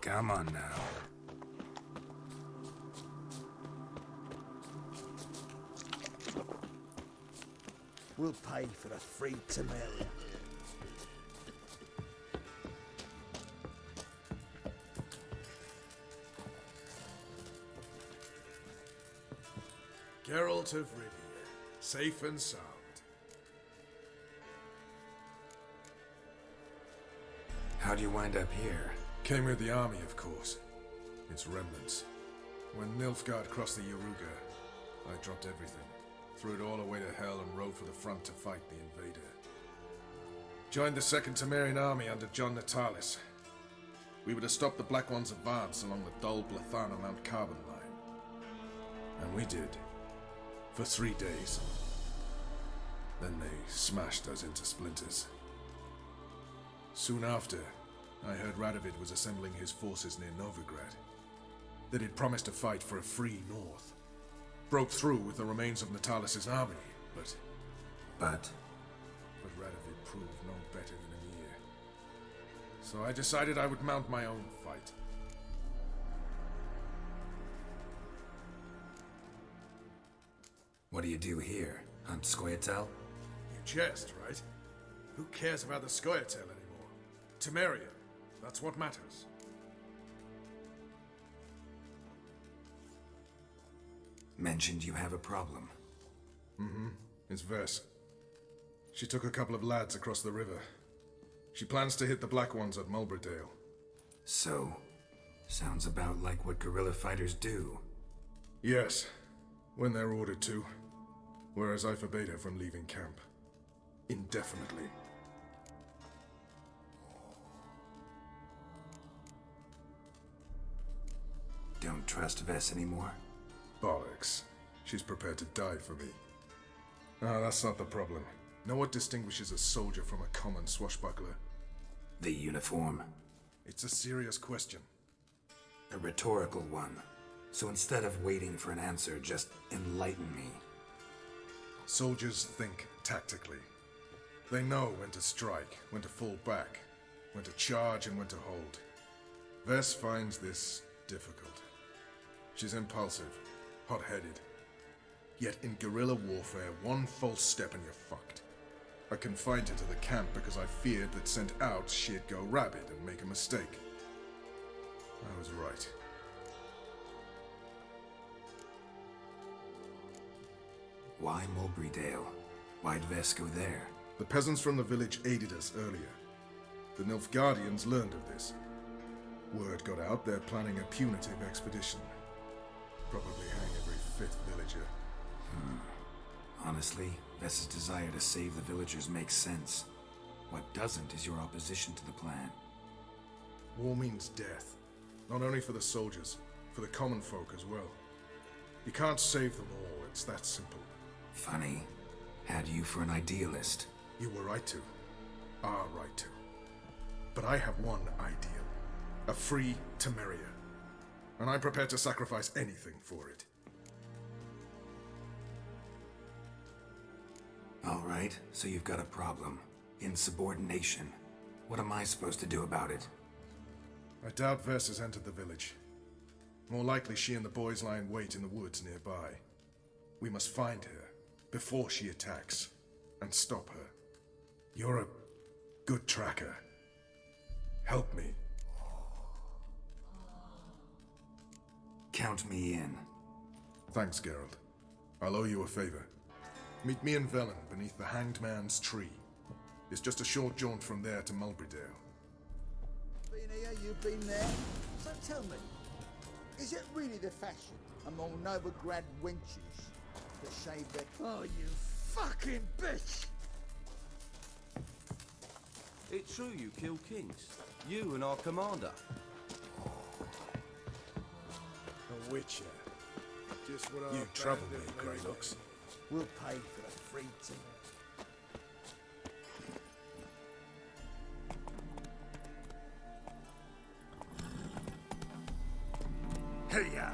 Come on now. We'll pay for the free Temeria. Geralt of Rivia, safe and sound. How'd you wind up here? Came with the army, of course. Its remnants. When Nilfgaard crossed the Yaruga, I dropped everything. Threw it all away to hell and rode for the front to fight the invader. Joined the Second Temerian army under John Natalis. We were to stop the Black One's advance along the dull Blathana Mount Carbon line. And we did. For 3 days. Then they smashed us into splinters. Soon after, I heard Radovid was assembling his forces near Novigrad. That he'd promised to fight for a free north. Broke through with the remains of Natalis' army, but Radovid proved no better than an ear. So I decided I would mount my own fight. What do you do here? Hunt Scoia'tael? You jest, right? Who cares about the Scoia'tael anymore? Temeria, that's what matters. Mentioned you have a problem. It's Vess. She took a couple of lads across the river. She plans to hit the Black Ones at Mulbridale. So, sounds about like what guerrilla fighters do. Yes, when they're ordered to. Whereas I forbade her from leaving camp. Indefinitely. Don't trust Vess anymore? Bollocks. She's prepared to die for me. Ah, that's not the problem. Know what distinguishes a soldier from a common swashbuckler? The uniform. It's a serious question. A rhetorical one. So instead of waiting for an answer, just enlighten me. Soldiers think tactically. They know when to strike, when to fall back, when to charge and when to hold. Vess finds this difficult. She's impulsive, hot-headed. Yet in guerrilla warfare, one false step and you're fucked. I confined her to the camp because I feared that sent out she'd go rabid and make a mistake. I was right. Why Mulbridale? Why'd Vess go there? The peasants from the village aided us earlier. The Nilfgaardians learned of this. Word got out they're planning a punitive expedition. Probably hang every 5th villager. Honestly, Vess's desire to save the villagers makes sense. What doesn't is your opposition to the plan. War means death. Not only for the soldiers, for the common folk as well. You can't save them all, it's that simple. Funny. Had you for an idealist. You were right to. Are right to. But I have one ideal. A free Temeria. And I'm prepared to sacrifice anything for it. Alright, so you've got a problem. Insubordination. What am I supposed to do about it? I doubt Vess has entered the village. More likely she and the boys lie in wait in the woods nearby. We must find her before she attacks and stop her. You're a good tracker. Help me. Count me in. Thanks, Geralt. I'll owe you a favor. Meet me in Velen beneath the Hanged Man's tree. It's just a short jaunt from there to Mulbridale. Been here, you've been there. So tell me, is it really the fashion among Novigrad wenches to shave their... Oh, you fucking bitch! It's true you kill kings. You and our commander. A witcher. Just what you trouble me, Greylocks. We'll pay for the free team. Hey-ya!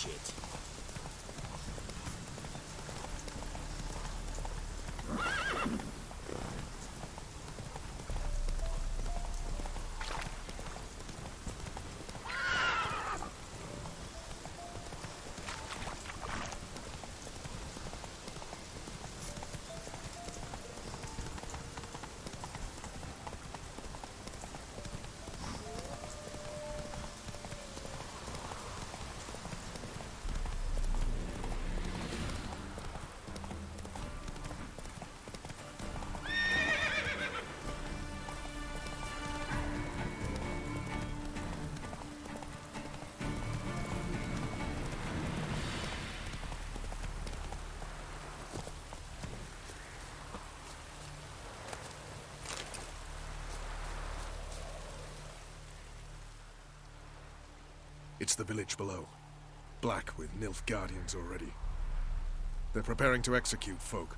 shit. It's the village below. Black with Nilfgaardians already. They're preparing to execute folk.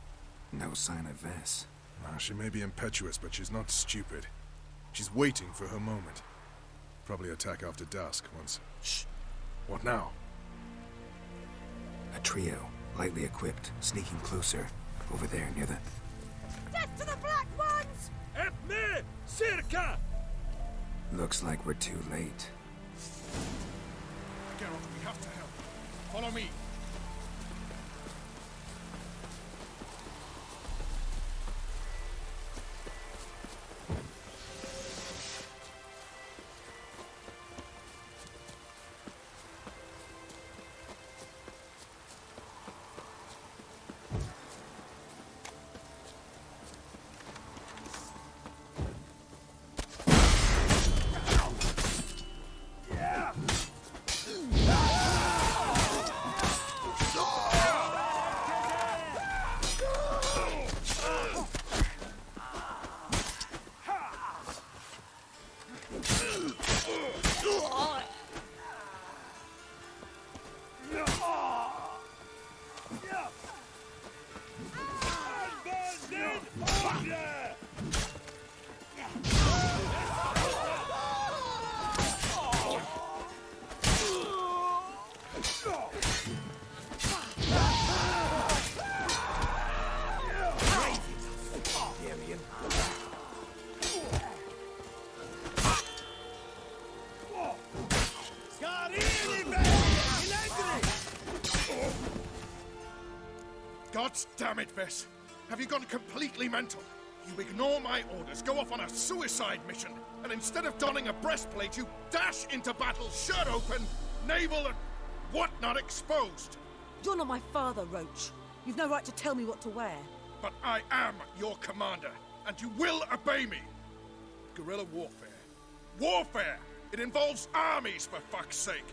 No sign of Vess. She may be impetuous, but she's not stupid. She's waiting for her moment. Probably attack after dusk once... Shh! What now? A trio, lightly equipped, sneaking closer. Over there, near the... Death to the Black Ones! Help me! Circa! Looks like we're too late. Geralt, we have to help. Follow me. God damn it, Vess! Have you gone completely mental? You ignore my orders, go off on a suicide mission, and instead of donning a breastplate, you dash into battle, shirt open, navel and whatnot exposed! You're not my father, Roche. You've no right to tell me what to wear. But I am your commander, and you will obey me! Guerrilla warfare. Warfare! It involves armies, for fuck's sake!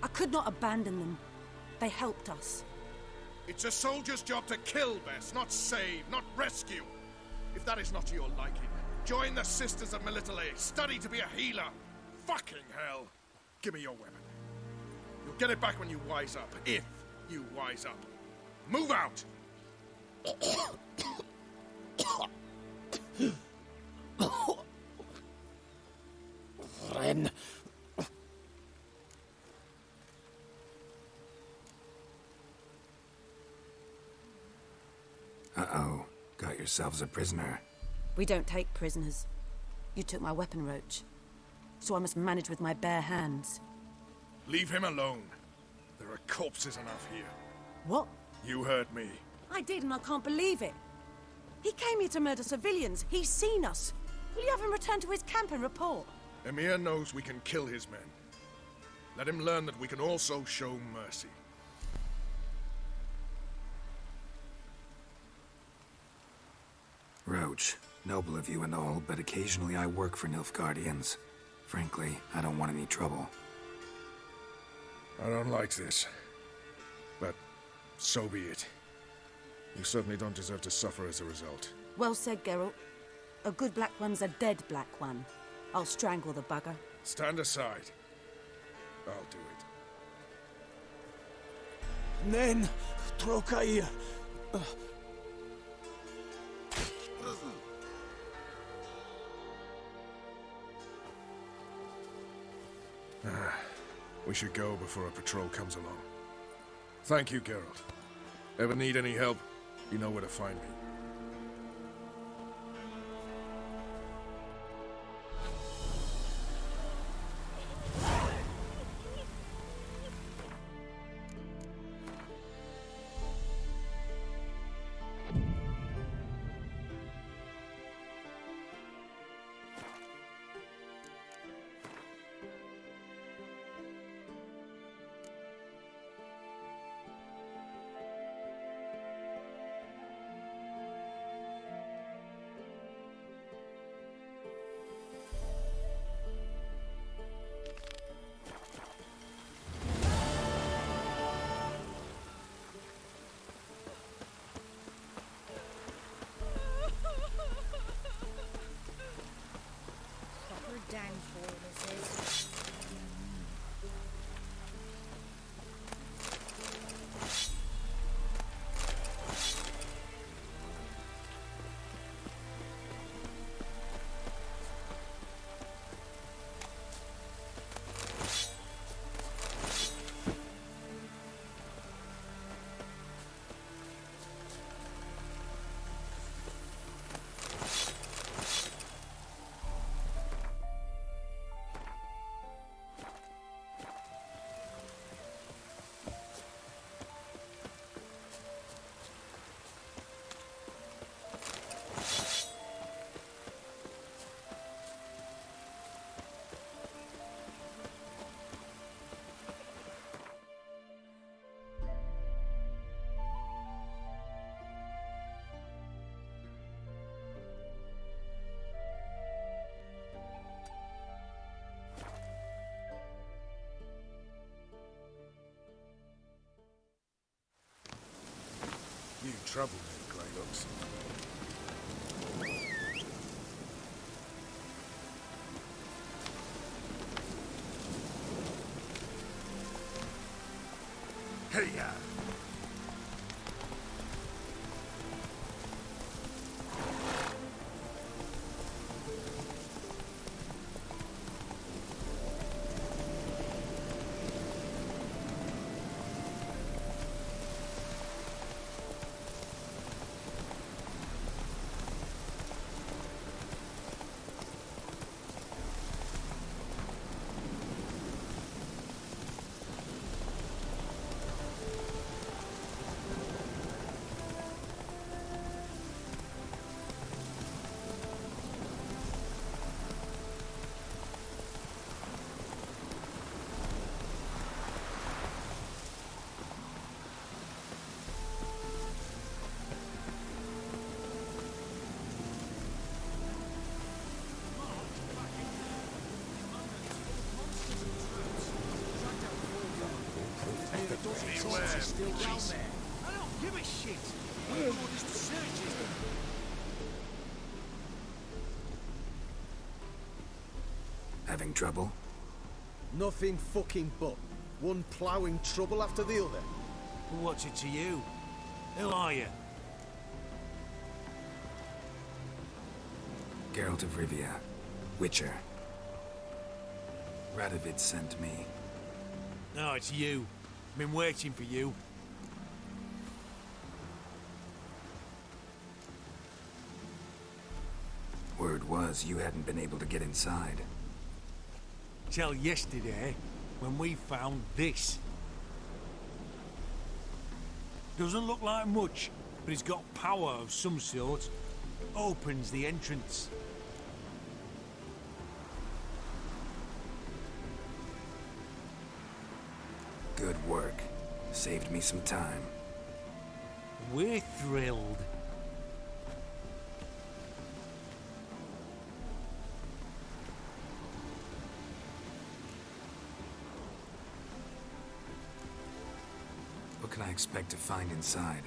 I could not abandon them. They helped us. It's a soldier's job to kill, Vess, not save, not rescue. If that is not to your liking, join the Sisters of Melitele, study to be a healer. Fucking hell! Give me your weapon. You'll get it back when you wise up, if you wise up. Move out! Ren. Uh-oh. Got yourselves a prisoner. We don't take prisoners. You took my weapon, Roche. So I must manage with my bare hands. Leave him alone. There are corpses enough here. What? You heard me. I did, and I can't believe it. He came here to murder civilians. He's seen us. Will you have him return to his camp and report? Emir knows we can kill his men. Let him learn that we can also show mercy. Roche, noble of you and all, but occasionally I work for Nilfgaardians. Frankly, I don't want any trouble. I don't like this. But so be it. You certainly don't deserve to suffer as a result. Well said, Geralt. A good Black One's a dead Black One. I'll strangle the bugger. Stand aside. I'll do it. Nen. Trokair. We should go before a patrol comes along. Thank you, Geralt. Ever need any help, you know where to find me. Downfall, this is. You trouble me, Greylocks. Hey-ya! Still down there. I don't give a shit. We have orders to search it. Having trouble? Nothing fucking but. One ploughing trouble after the other. What's it to you? Who are you? Geralt of Rivia. Witcher. Radovid sent me. No, it's you. Been waiting for you. Word was you hadn't been able to get inside. Till yesterday, when we found this. Doesn't look like much, but it's got power of some sort. Opens the entrance. Good work. Saved me some time. We're thrilled. What can I expect to find inside?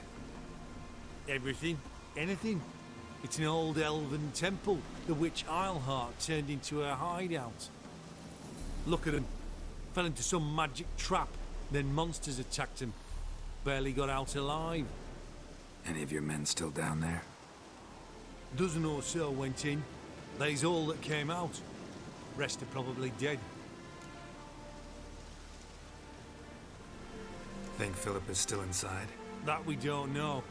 Everything. Anything. It's an old elven temple, the witch Isleheart turned into a hideout. Look at him. Fell into some magic trap, then monsters attacked him. Barely got out alive. Any of your men still down there? Dozen or so went in. They's all that came out. Rest are probably dead. Think Philip is still inside? That we don't know.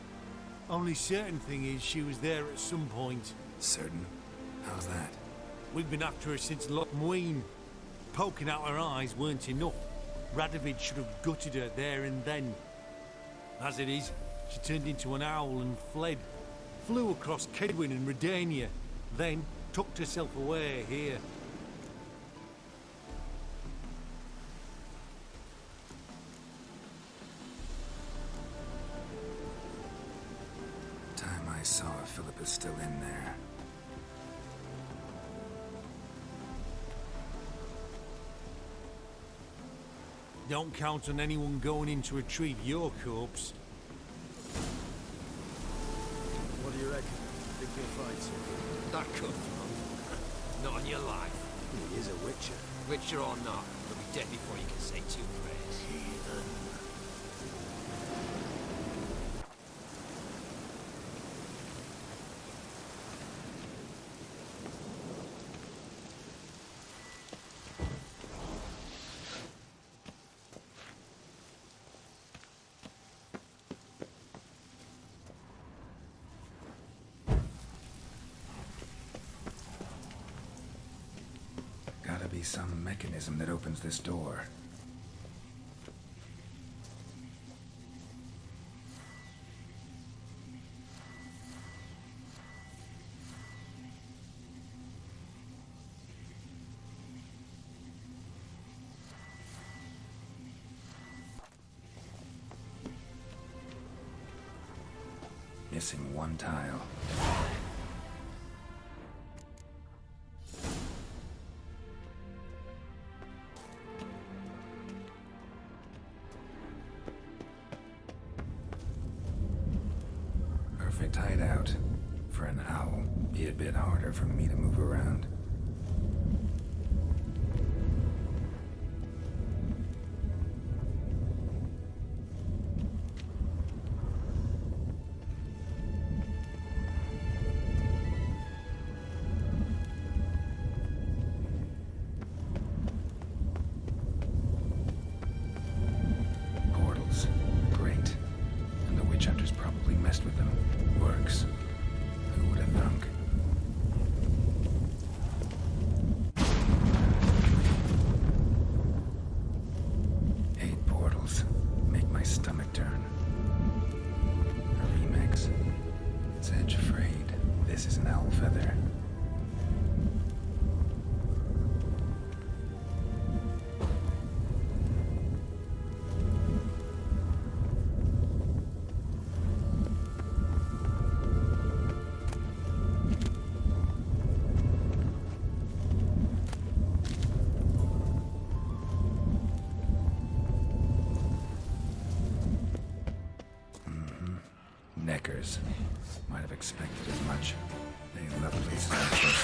Only certain thing is she was there at some point. Certain? How's that? We've been after her since Lochmuin. Poking out her eyes weren't enough. Radovid should have gutted her there and then. As it is, she turned into an owl and fled. Flew across Kedwin and Redania, then tucked herself away here. Time I saw if Philip is still in there. Don't count on anyone going in to retrieve your corpse. What do you reckon? Think he'll fight soon? That could, not on your life. He is a witcher. Witcher or not, you'll be dead before you can say two prayers. Heathen. Gotta be some mechanism that opens this door. Missing one tile. Perfect hideout. For an owl, be a bit harder for me to move around. Portals. Great. And the witch hunters probably messed with them. Works. Who would have thunk? Eight portals. Make my stomach turn. A remix. It's edge afraid. This is an owl feather. Neckers. Might have expected as much. They love places like this.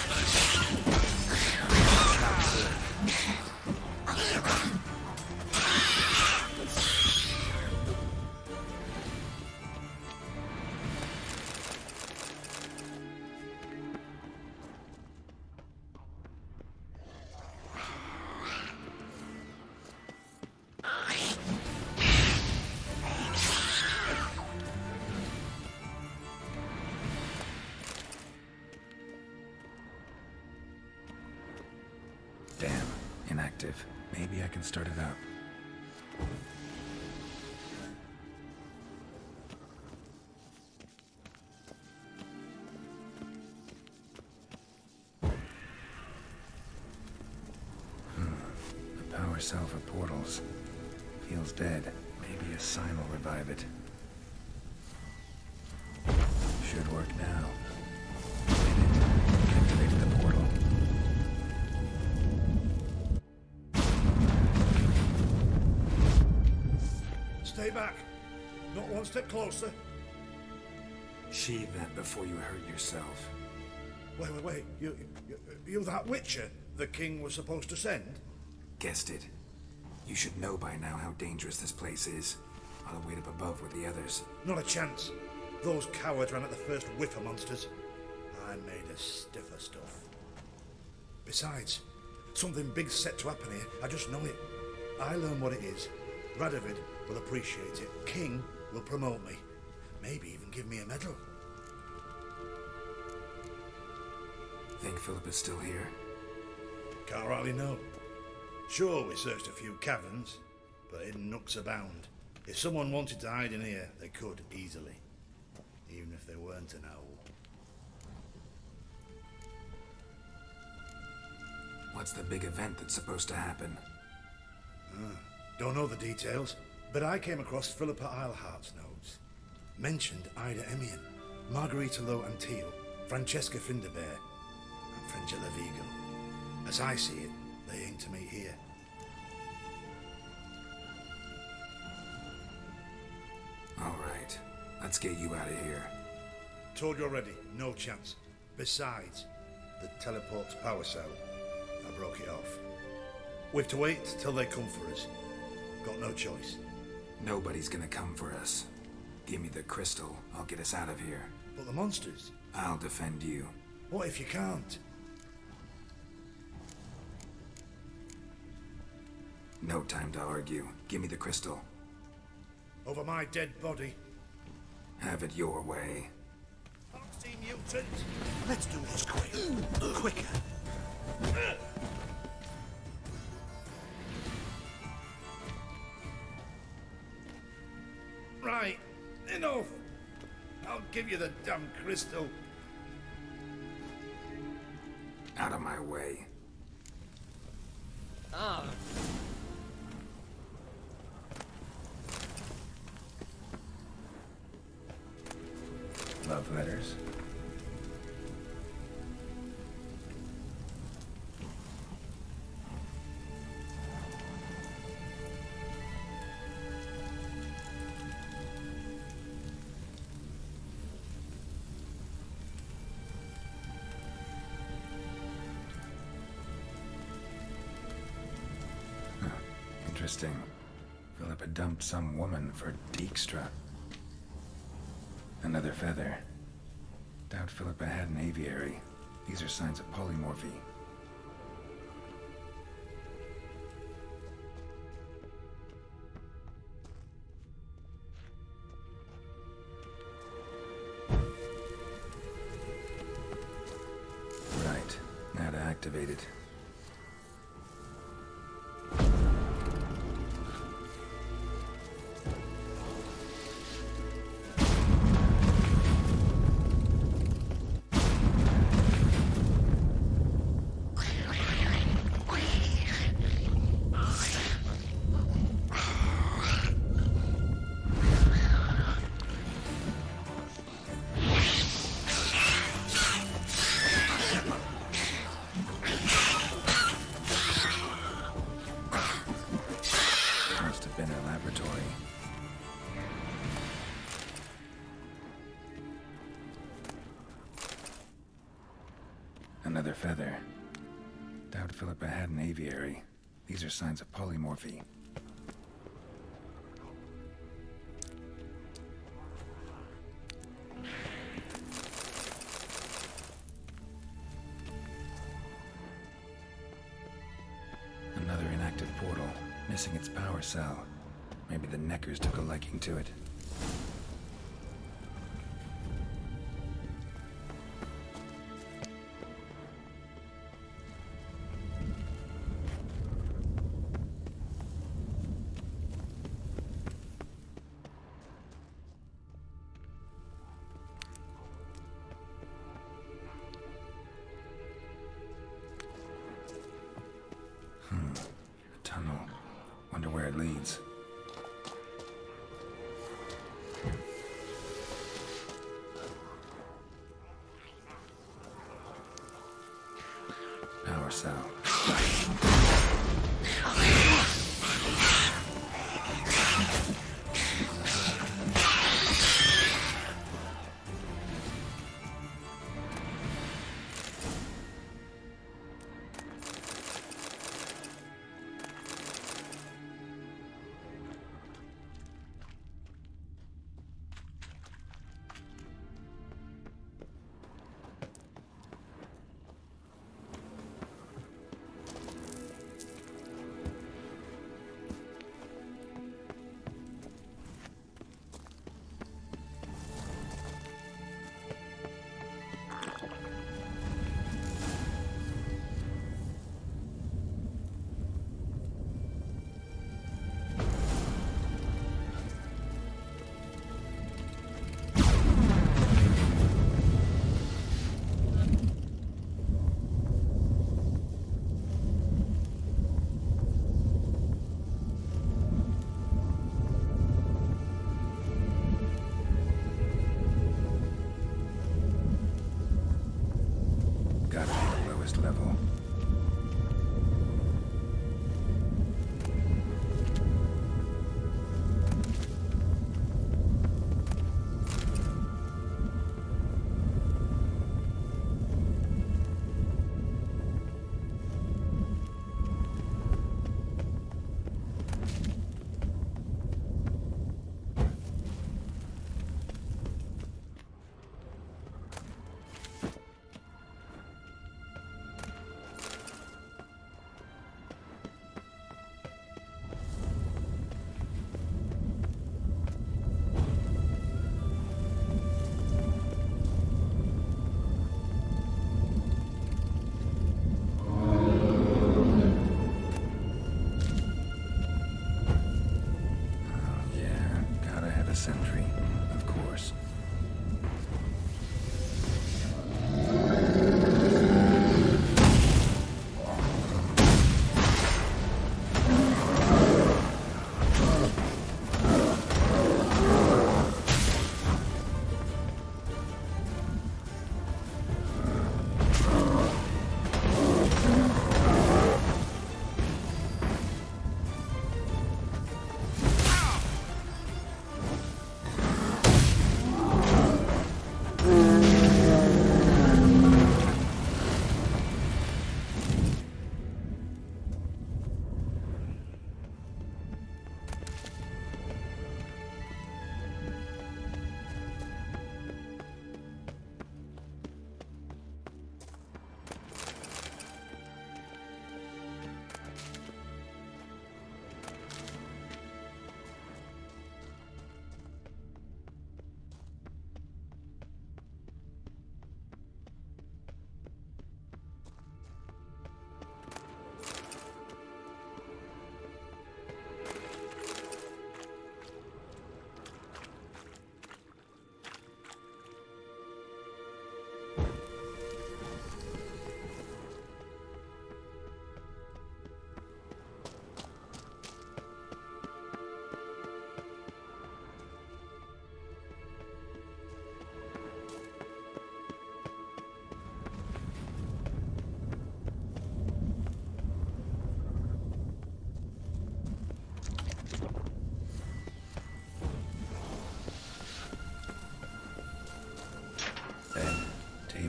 Damn, inactive. Maybe I can start it up. The power cell for portals. Feels dead. Maybe a sign will revive it. Should work now. Activated the portal. Stay back. Not one step closer. Sheathe that before you hurt yourself. Wait. You that witcher the king was supposed to send? Guessed it. You should know by now how dangerous this place is. I'll wait up above with the others. Not a chance. Those cowards ran at the first whiff of monsters. I made a stiffer stuff. Besides, something big's set to happen here. I just know it. I learn what it is. Radovid will appreciate it. King will promote me. Maybe even give me a medal. Think Philip is still here? Can't rightly know. Sure, we searched a few caverns, but hidden nooks abound. If someone wanted to hide in here, they could easily. Even if they weren't an owl. What's the big event that's supposed to happen? Don't know the details, but I came across Philippa Eilhart's notes. Mentioned Ida Emian, Margarita Lo Antio, Francesca Finderbear, and Frangela Vigo. As I see it, they aim to meet here. All right, let's get you out of here. Told you already, no chance. Besides, the teleport's power cell, I broke it off. We've to wait till they come for us. Got no choice. Nobody's gonna come for us. Give me the crystal, I'll get us out of here. But the monsters? I'll defend you. What if you can't? No time to argue. Give me the crystal. Over my dead body. Have it your way. Foxy mutant! Let's do this quick. Quicker. Right, enough! I'll give you the damn crystal. Out of my way. Ah. Love letters. Interesting. Philippa dumped some woman for Dijkstra. Another feather. Doubt Philippa had an aviary. These are signs of polymorphy. Right. Now to activate it. Another feather. Doubt Philippa had an aviary. These are signs of polymorphy. Another inactive portal, missing its power cell. Maybe the Neckers took a liking to it. A tunnel. Wonder where it leads.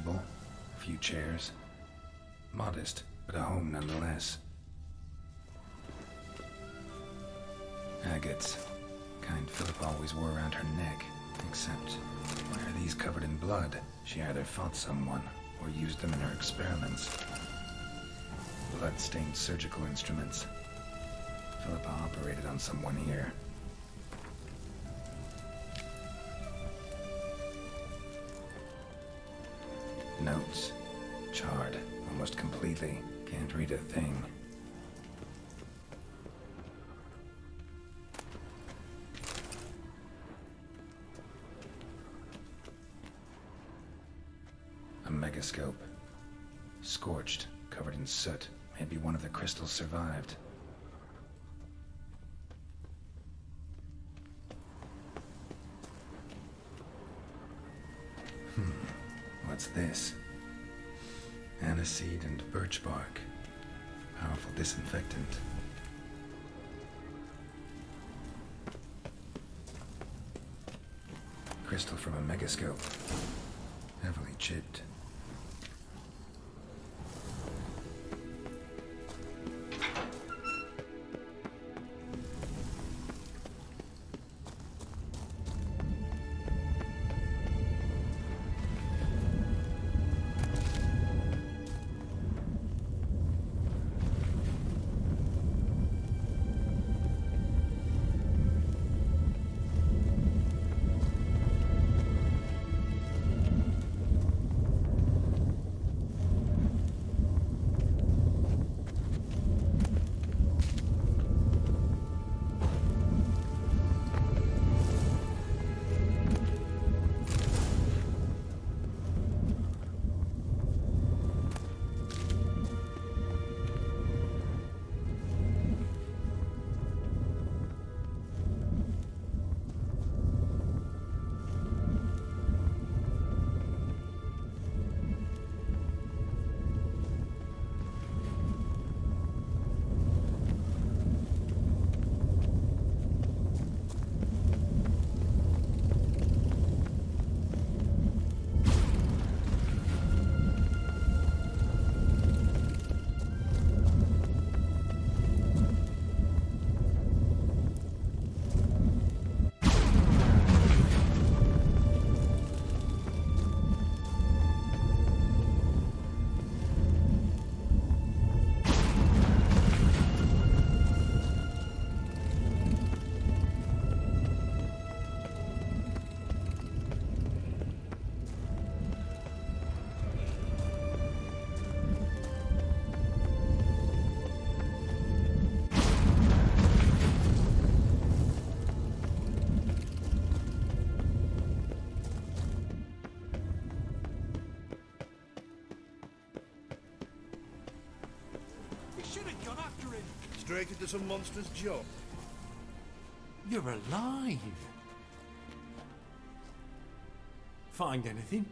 table, a few chairs. Modest, but a home nonetheless. Agates. Kind Philippa always wore around her neck. Except, why are these covered in blood? She either fought someone, or used them in her experiments. Blood-stained surgical instruments. Philippa operated on someone here. Notes. Charred. Almost completely. Can't read a thing. A megascope. Scorched. Covered in soot. Maybe one of the crystals survived. What's this? Aniseed and birch bark. Powerful disinfectant. Crystal from a megascope. Heavily chipped. Straight into some monster's job. You're alive. Find anything?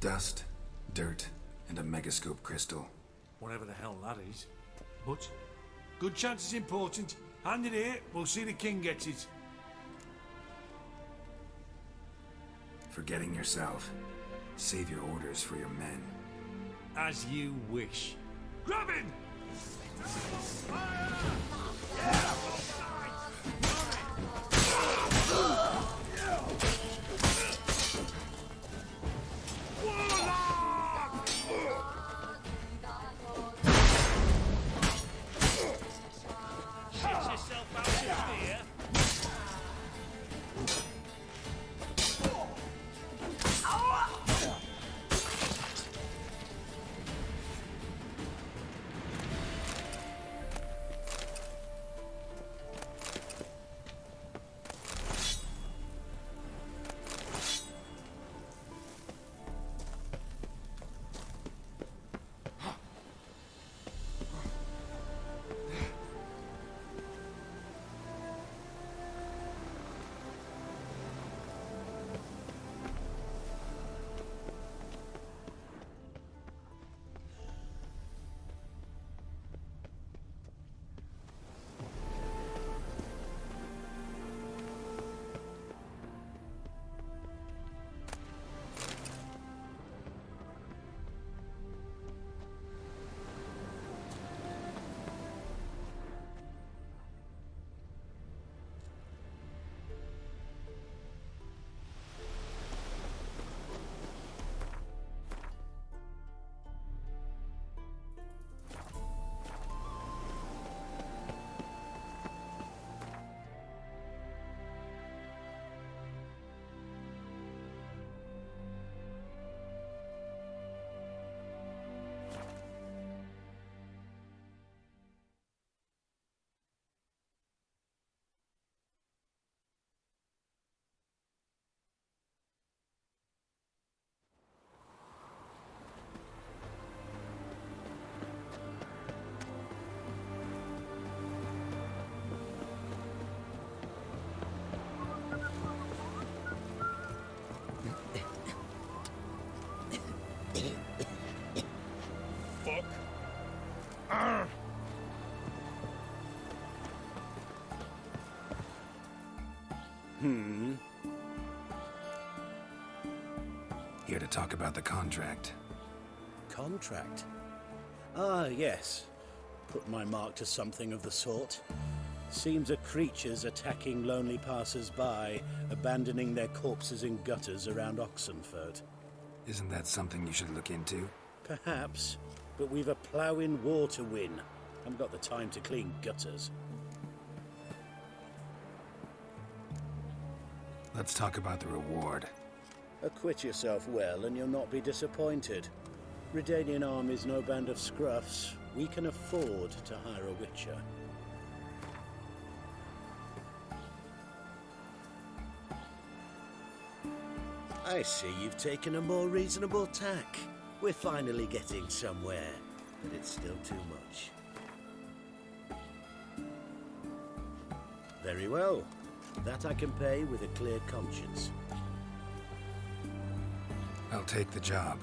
Dust, dirt, and a megascope crystal. Whatever the hell that is. But, good chance is important. Hand it here, we'll see the king gets it. Forgetting yourself. Save your orders for your men. As you wish. Grab him! Shit yourself out of here. Here to talk about the contract. Contract? Ah, yes. Put my mark to something of the sort. Seems a creature's attacking lonely passers-by, abandoning their corpses in gutters around Oxenford. Isn't that something you should look into? Perhaps, but we've a ploughing war to win. Haven't got the time to clean gutters. Let's talk about the reward. Acquit yourself well and you'll not be disappointed. Redanian army's no band of scruffs. We can afford to hire a witcher. I see you've taken a more reasonable tack. We're finally getting somewhere, but it's still too much. Very well. That I can pay with a clear conscience. I'll take the job.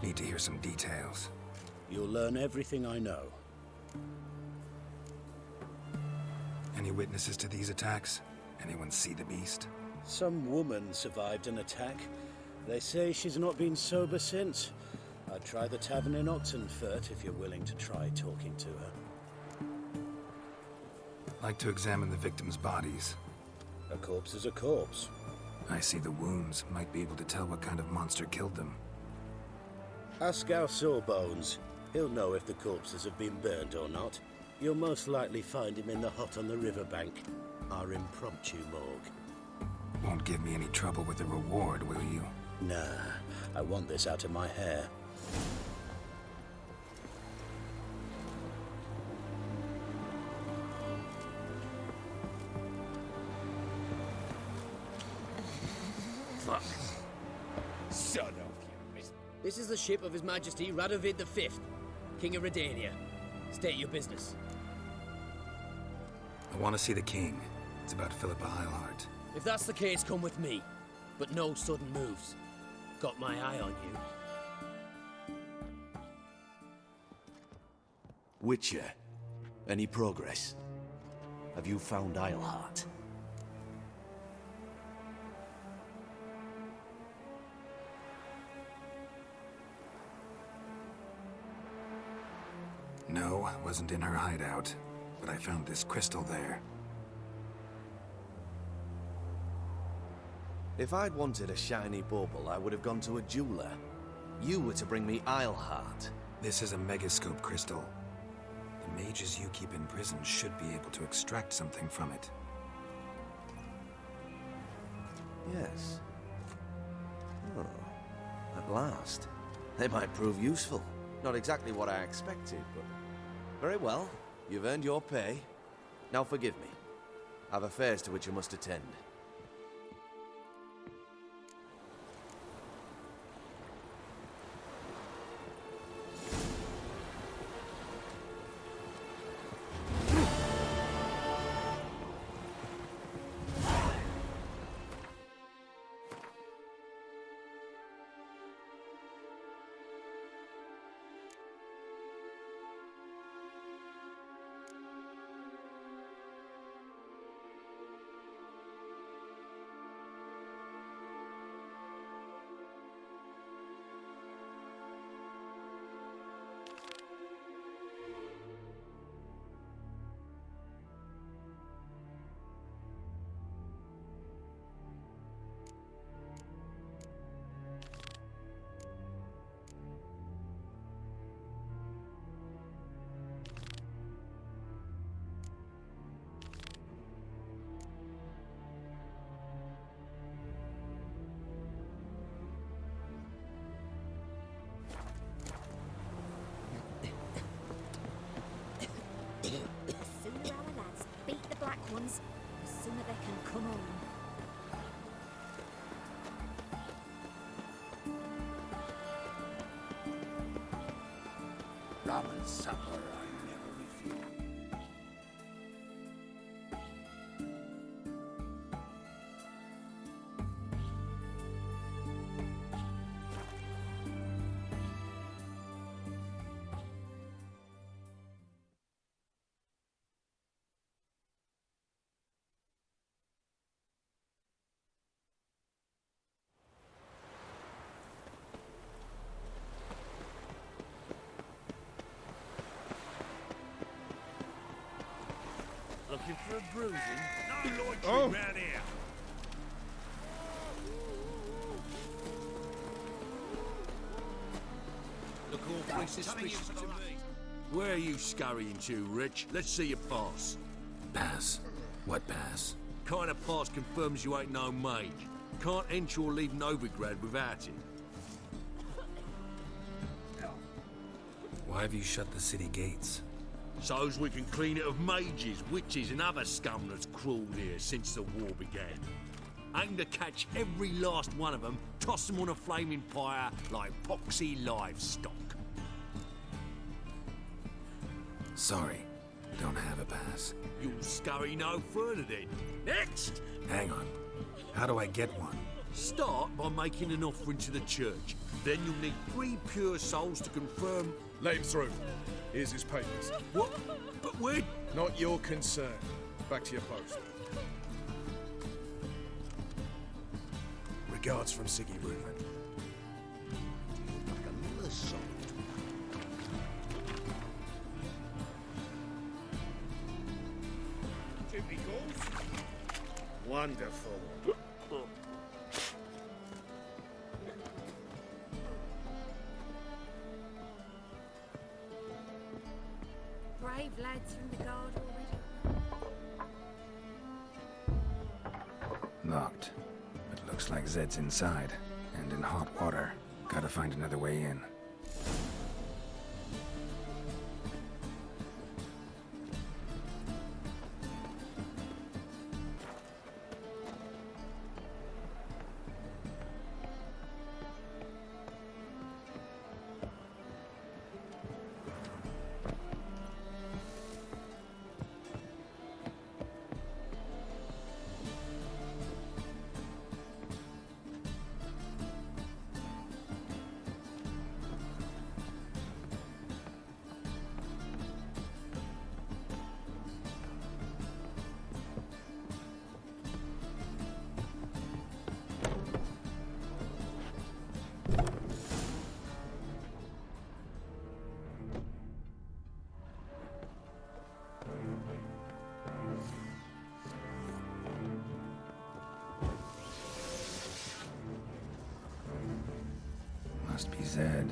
Need to hear some details. You'll learn everything I know. Any witnesses to these attacks? Anyone see the beast? Some woman survived an attack. They say she's not been sober since. I'd try the tavern in Oxenfurt if you're willing to try talking to her. Like to examine the victims' bodies. A corpse is a corpse. I see the wounds. Might be able to tell what kind of monster killed them. Ask our Sawbones. He'll know if the corpses have been burned or not. You'll most likely find him in the hut on the riverbank. Our impromptu morgue. Won't give me any trouble with the reward, will you? Nah, I want this out of my hair. Fuck. Son of you. This is the ship of His Majesty Radovid V, King of Redania. State your business. I want to see the king. It's about Philippa Eilhart. If that's the case, come with me. But no sudden moves. Got my eye on you. Witcher, any progress? Have you found Eilhart? No, wasn't in her hideout. But I found this crystal there. If I'd wanted a shiny bauble, I would have gone to a jeweler. You were to bring me Eilhart. This is a megascope crystal. The mages you keep in prison should be able to extract something from it. Yes. Oh, at last. They might prove useful. Not exactly what I expected, but... Very well. You've earned your pay. Now forgive me. I've affairs to which I must attend. Ones, the sooner they can come home. Rum and supper I never refuse. looking for a bruising? No loitering round here. Look awfully suspicious to me. Where are you scurrying to, Rich? Let's see your pass. Pass? What pass? Kind of pass confirms you ain't no mage. Can't enter or leave Novigrad without it. Why have you shut the city gates? So's we can clean it of mages, witches and other scum that's crawled here since the war began. Aim to catch every last one of them, toss them on a flaming pyre like poxy livestock. Sorry, don't have a pass. You'll scurry no further then. Next! Hang on. How do I get one? Start by making an offering to the church. Then you'll need 3 pure souls to confirm... Let him through. Here's his papers. What? But where? Not your concern. Back to your post. Regards from Siggy Reuven. Like a miller's son. Jimmy goes. Wonderful. Brave lads from the guard already. Locked. But looks like Zed's inside. And in hot water. Gotta find another way in. Must be Zed.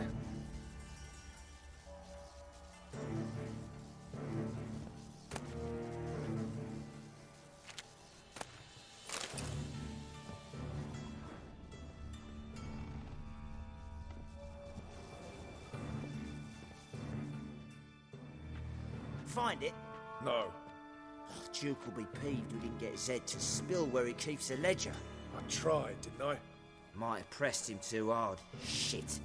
Find it? No. Oh, Duke will be peeved we didn't get Zed to spill where he keeps the ledger. I tried, didn't I? Might have pressed him too hard. Shit.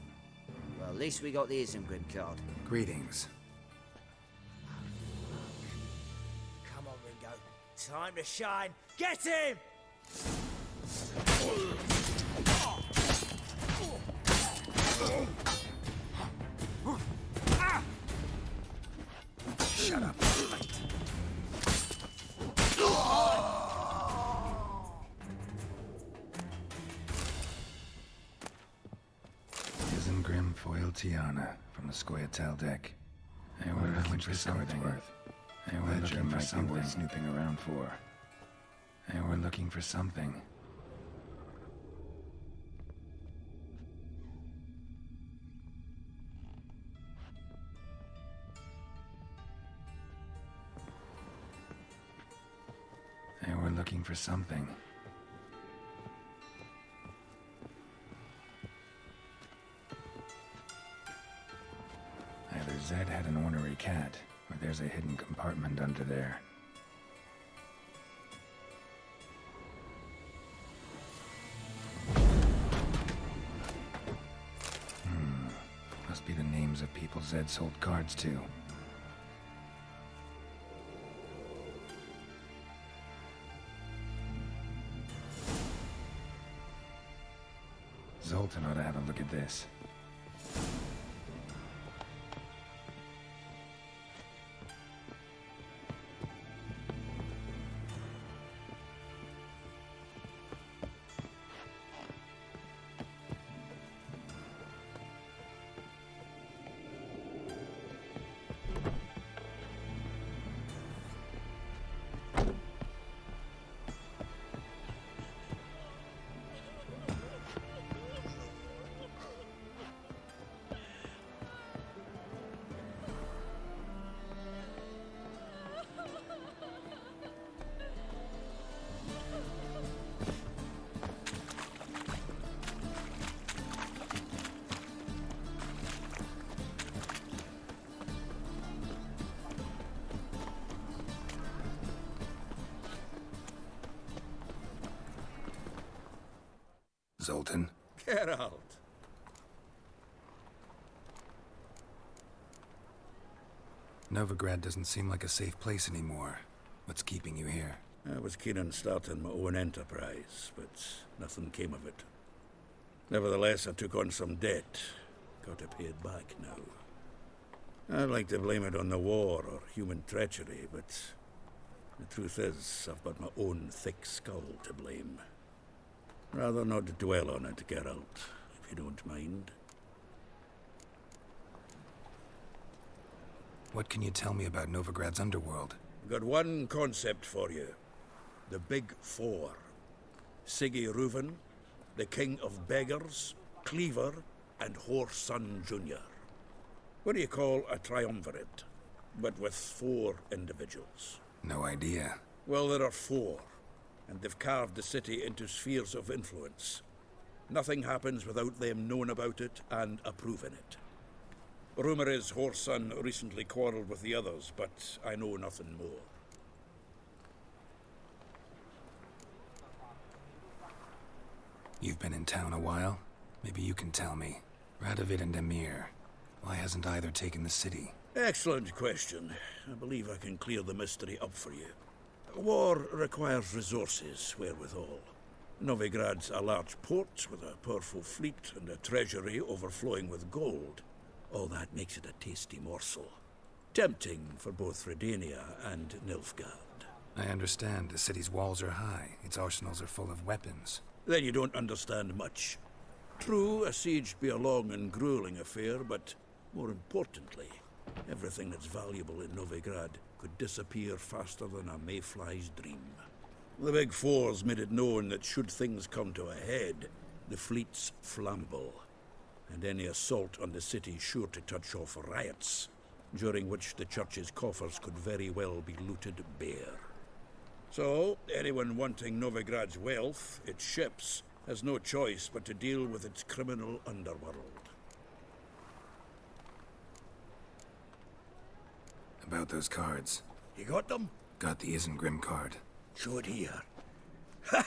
Well, at least we got the Isengrim card. Greetings. Come on, Ringo. Time to shine. Get him! Shut up. Isengrim foil Tiana from the Scoia'tael deck. They were looking for something worth. They were looking for something worth snooping around for. They were looking for something. They were looking for something. Either Zed had an ornery cat, or there's a hidden compartment under there. Must be the names of people Zed sold cards to. Zoltan ought to have a look at this. Zoltan. Get out. Novigrad doesn't seem like a safe place anymore. What's keeping you here? I was keen on starting my own enterprise, but nothing came of it. Nevertheless, I took on some debt. Got to pay it back now. I'd like to blame it on the war or human treachery, but the truth is, I've got my own thick skull to blame. Rather not dwell on it, Geralt, if you don't mind. What can you tell me about Novigrad's underworld? Got one concept for you. The Big Four. Siggy Reuven, the King of Beggars, Cleaver, and Whoreson Jr. What do you call a triumvirate, but with 4 individuals? No idea. Well, there are 4, and they've carved the city into spheres of influence. Nothing happens without them knowing about it and approving it. Rumor is Whoreson recently quarreled with the others, but I know nothing more. You've been in town a while? Maybe you can tell me. Radovid and Emir. Why hasn't either taken the city? Excellent question. I believe I can clear the mystery up for you. War requires resources, wherewithal. Novigrad's a large port with a powerful fleet and a treasury overflowing with gold. All that makes it a tasty morsel. Tempting for both Redania and Nilfgaard. I understand. The city's walls are high. Its arsenals are full of weapons. Then you don't understand much. True, a siege'd be a long and grueling affair, but more importantly, everything that's valuable in Novigrad could disappear faster than a mayfly's dream. The Big Four's made it known that should things come to a head, the fleet's flammable, and any assault on the city's sure to touch off riots, during which the church's coffers could very well be looted bare. So, anyone wanting Novigrad's wealth, its ships, has no choice but to deal with its criminal underworld. About those cards. You got them? Got the Isengrim card. Show it here. Ha!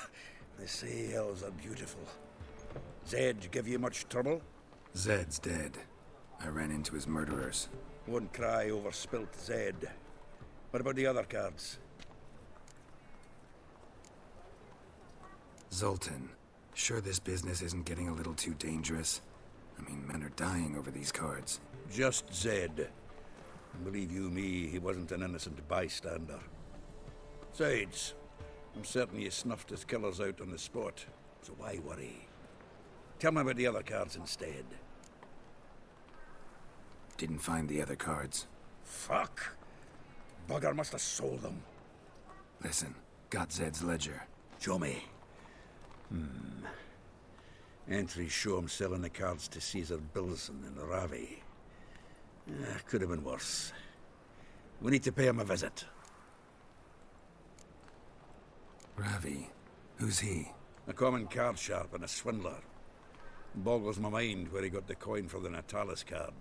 They say elves are beautiful. Zed give you much trouble? Zed's dead. I ran into his murderers. Won't cry over spilt Zed. What about the other cards? Zoltan, sure this business isn't getting a little too dangerous? I mean, men are dying over these cards. Just Zed. Believe you me, he wasn't an innocent bystander. Besides, I'm certain you snuffed his killers out on the spot, so why worry? Tell me about the other cards instead. Didn't find the other cards. Fuck! Bugger must have sold them. Listen, got Zed's ledger. Show me. Entries show him selling the cards to Caesar Bilson in Ravik. Could have been worse. We need to pay him a visit. Ravik? Who's he? A common card sharp and a swindler. Boggles my mind where he got the coin for the Natalis card.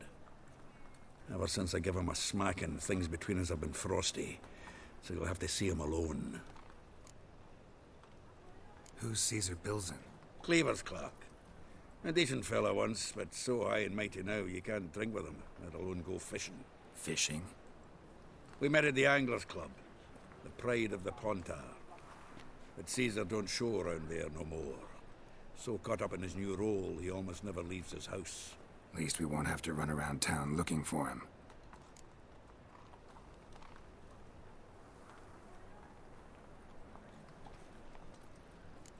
Ever since I gave him a smacking, things between us have been frosty, so you'll have to see him alone. Who's Caesar Bilson? Cleaver's clerk. A decent fella once, but so high and mighty now you can't drink with him, let alone go fishing. Fishing? We met at the Anglers Club, the pride of the Pontar. But Caesar don't show around there no more. So caught up in his new role, he almost never leaves his house. At least we won't have to run around town looking for him.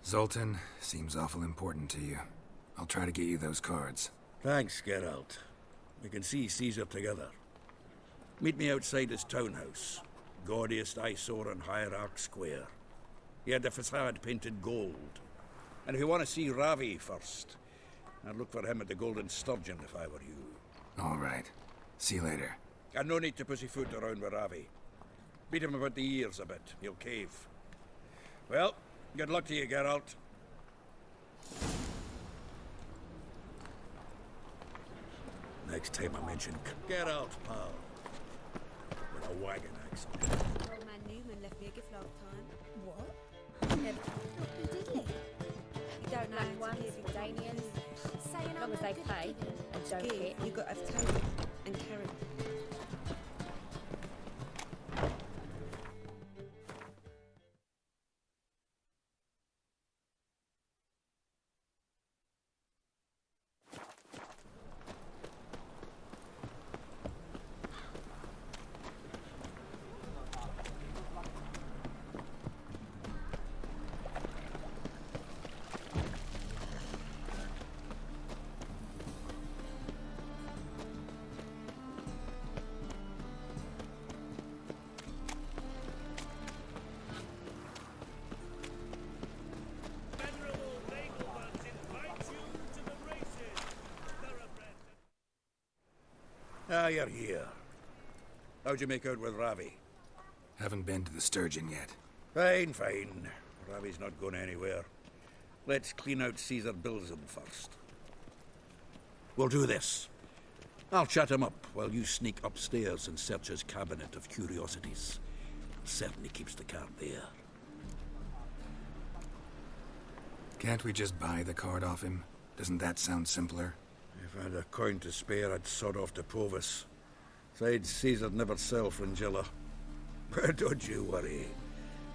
Zoltan, seems awful important to you. I'll try to get you those cards. Thanks, Geralt. We can see Caesar together. Meet me outside his townhouse. Gaudiest eyesore on Hierarch Square. He had the facade painted gold. And if you want to see Ravik first, I'd look for him at the Golden Sturgeon if I were you. All right. See you later. And no need to pussyfoot around with Ravik. Beat him about the ears a bit. He'll cave. Well, good luck to you, Geralt. Next time I mention Geralt, pal. With a wagon accent. Old man Newman left me a gift last time. What? Diddly. You don't know how to give him As long as they pay and don't hit. You got to take it and carry it. Ah, you're here. How'd you make out with Ravi? Haven't been to the Sturgeon yet. Fine, fine. Ravi's not going anywhere. Let's clean out Caesar Bilzen first. We'll do this. I'll chat him up while you sneak upstairs and search his cabinet of curiosities. Certainly keeps the card there. Can't we just buy the card off him? Doesn't that sound simpler? If I had a coin to spare, I'd sod off to Provis. Besides, Caesar'd never sell Fringilla. But don't you worry.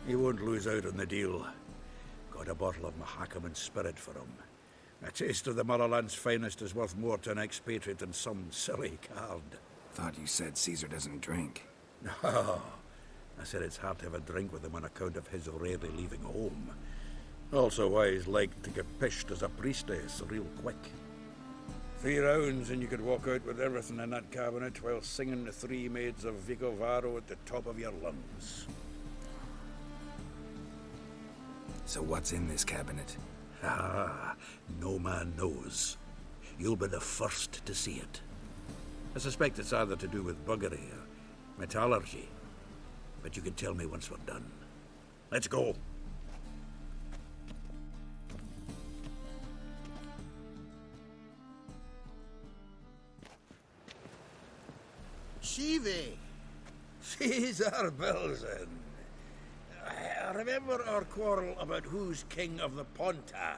He won't lose out on the deal. Got a bottle of Mahakaman spirit for him. A taste of the motherland's finest is worth more to an expatriate than some silly card. Thought you said Caesar doesn't drink. No. I said it's hard to have a drink with him on account of his rarely leaving home. Also why he's like to get pished as a priestess real quick. 3 rounds and you could walk out with everything in that cabinet while singing the 3 maids of Vicovaro at the top of your lungs. So what's in this cabinet? Ah, no man knows. You'll be the first to see it. I suspect it's either to do with buggery or metallurgy. But you can tell me once we're done. Let's go. Shivi! Caesar Bilzen. I remember our quarrel about who's king of the Pontar.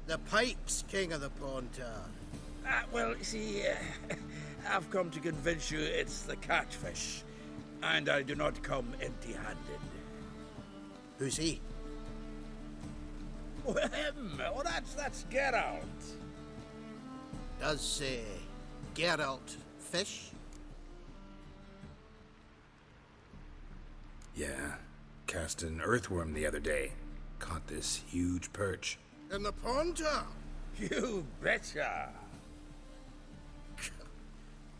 The Pike's king of the Pontar. Well, see, I've come to convince you it's the catfish. And I do not come empty-handed. Who's he? Oh, him! Oh, that's Geralt. Does Geralt fish? Yeah. Cast an earthworm the other day. Caught this huge perch. In the Pontar? You betcha!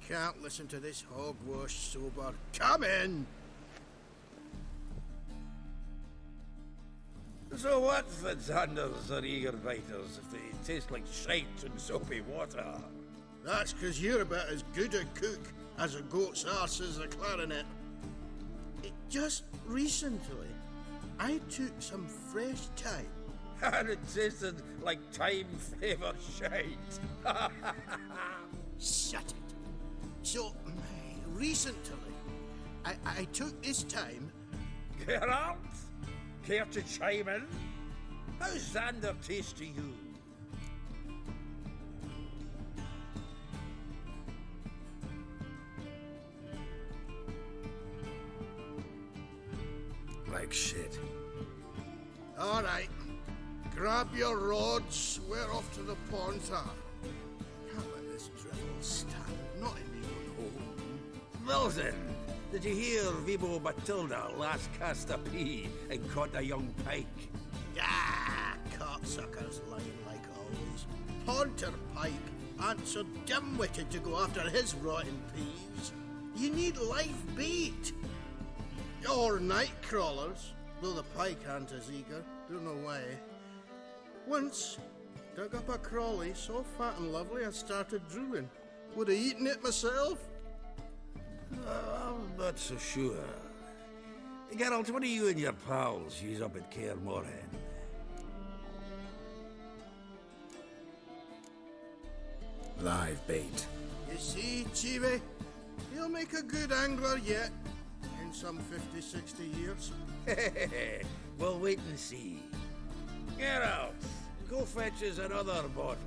Can't listen to this hogwash sober. Come in! So what's the Xanders or eager biters if they taste like shite and soapy water? That's 'cause you're about as good a cook as a goat's arse is a clarinet. Just recently, I took some fresh thyme. And it tasted like thyme-flavoured shite. Shut it. So, recently, I took this thyme. Geralt? Care to chime in? How's Xander taste to you? Like shit. All right. Grab your rods. We're off to the Pontar. Can't let this drivel stand. Not in me own home. Bilzen, did you hear Vibo Batilda last cast a pea and caught a young pike? Ah, cocksuckers lying like always. Pontar pike aren't so dim-witted to go after his rotten peas. You need live bait. Or night crawlers, though the pike aren't as eager. Don't know why. Once, dug up a crawly so fat and lovely I started drooling. Would have eaten it myself. I'm not so sure. Geralt, what do you and your pals use up at Kaer Morhen? Live bait. You see, Chibi, you'll make a good angler yet. In some 50, 60 years. We'll wait and see. Geralt, go fetch us another bottle.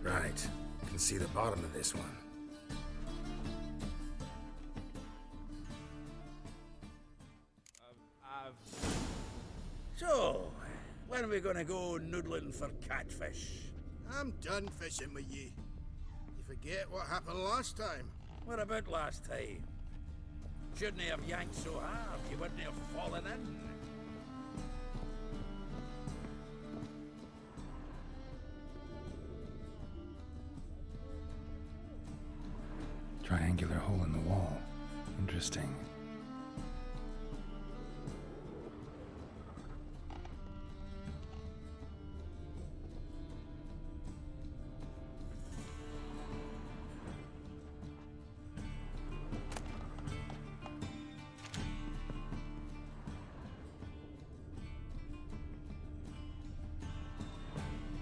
Right. Can see the bottom of this one. So, when are we gonna go noodling for catfish? I'm done fishing with you. You forget what happened last time? What about last time? Shouldn't he have yanked so hard you wouldn't have fallen in? Triangular hole in the wall. Interesting.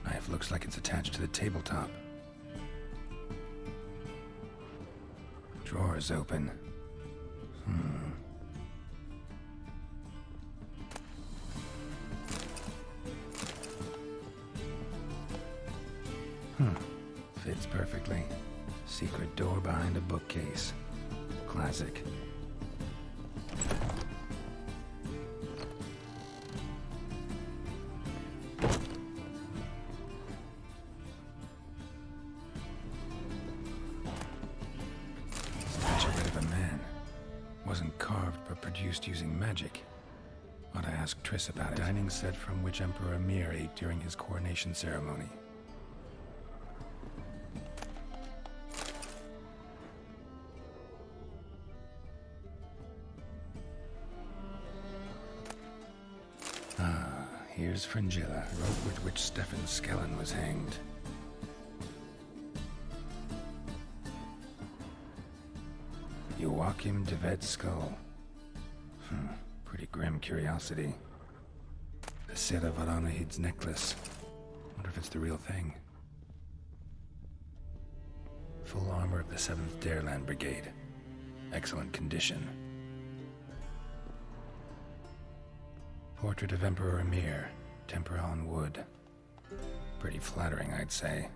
Knife looks like it's attached to the tabletop. Drawer's open. Fits perfectly. Secret door behind a bookcase. Classic. Produced using magic. Ought to ask Triss about it. Dining set from which Emperor Emir ate during his coronation ceremony. Here's Fringilla, rope with which Stefan Skellen was hanged. Joachim de Ved's skull. Pretty grim curiosity. The set of Aranahid's necklace. Wonder if it's the real thing. Full armor of the 7th Dareland Brigade. Excellent condition. Portrait of Emperor Emir. Tempera on wood. Pretty flattering, I'd say.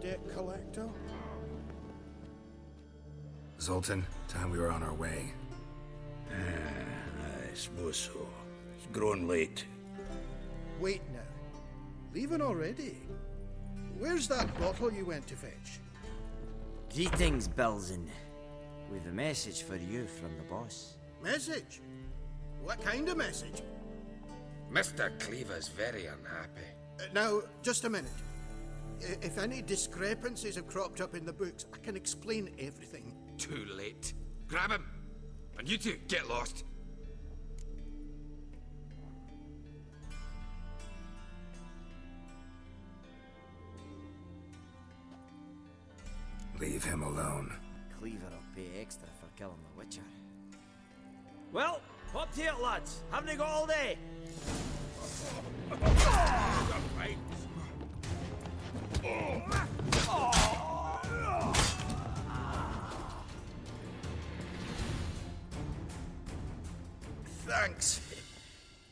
Debt collector? Zoltan, time we were on our way. I suppose so. It's grown late. Wait now. Leaving already? Where's that bottle you went to fetch? Greetings, Belzen. We've a message for you from the boss. Message? What kind of message? Mr. Cleaver's very unhappy. Now, just a minute. If any discrepancies have cropped up in the books, I can explain everything. Too late. Grab him! And you two, get lost. Leave him alone. Cleaver will pay extra for killing the Witcher. Well, up to it, lads. Haven't you got all day? Thanks.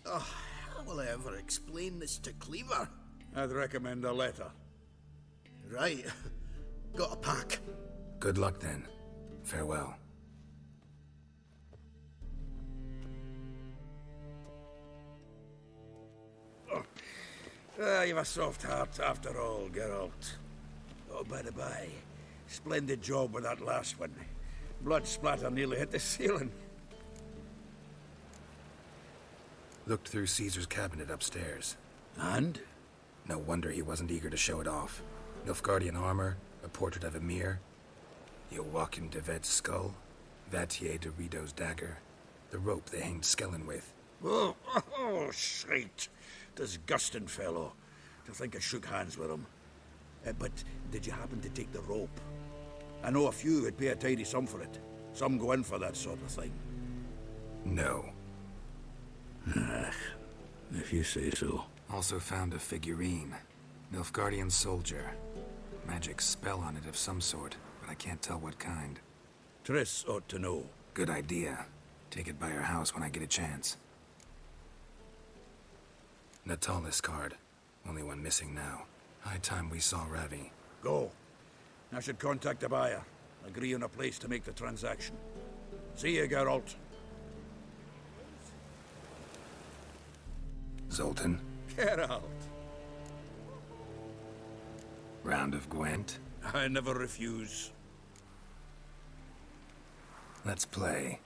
Oh, how will I ever explain this to Cleaver? I'd recommend a letter. Right. Got a pack. Good luck then. Farewell. You've a soft heart after all, Geralt. Oh, by the by, splendid job with that last one. Blood splatter nearly hit the ceiling. Looked through Caesar's cabinet upstairs. And? No wonder he wasn't eager to show it off. Nilfgaardian armor, a portrait of Emir. You walk in Devet's skull, Vatier de Rido's dagger, the rope they hanged Skellen with. Oh, shite. Disgusting fellow. To think I shook hands with him. But did you happen to take the rope? I know a few would pay a tidy sum for it. Some go in for that sort of thing. No. If you say so. Also found a figurine. Nilfgaardian soldier. Magic spell on it of some sort, but I can't tell what kind. Triss ought to know. Good idea. Take it by her house when I get a chance. Natalis card. Only one missing now. High time we saw Ravi. Go. I should contact the buyer. Agree on a place to make the transaction. See you, Geralt. Zoltan. Geralt. Round of Gwent. I never refuse. Let's play.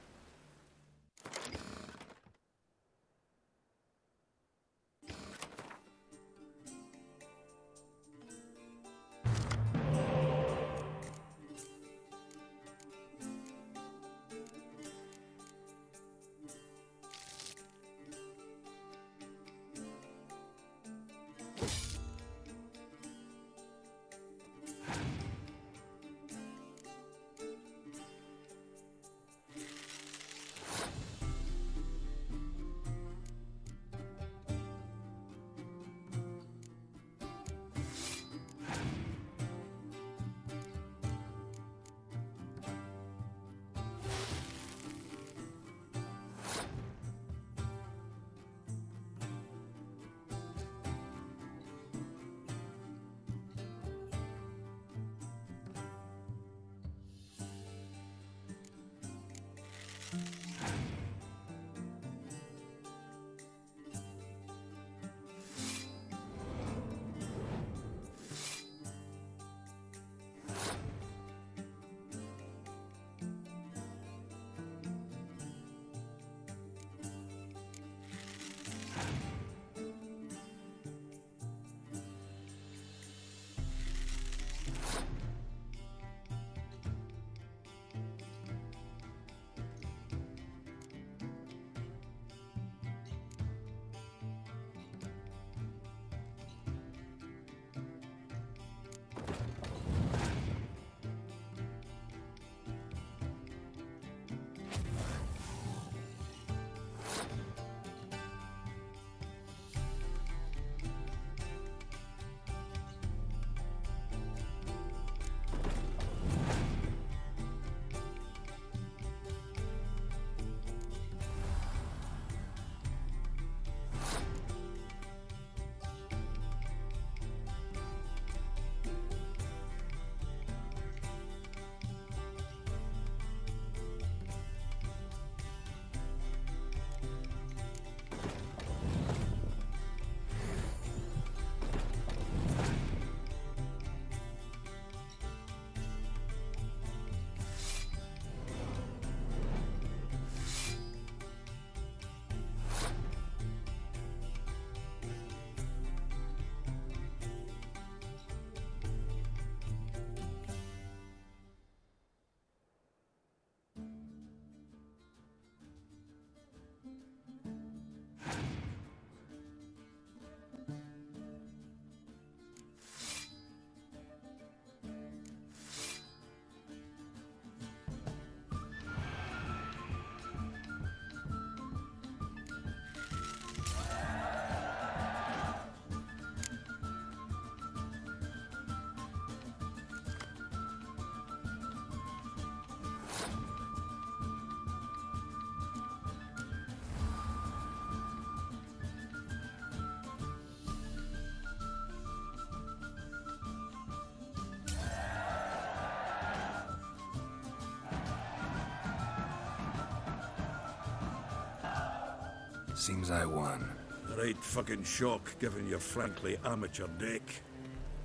Seems I won. Right fucking shock, given your frankly amateur deck.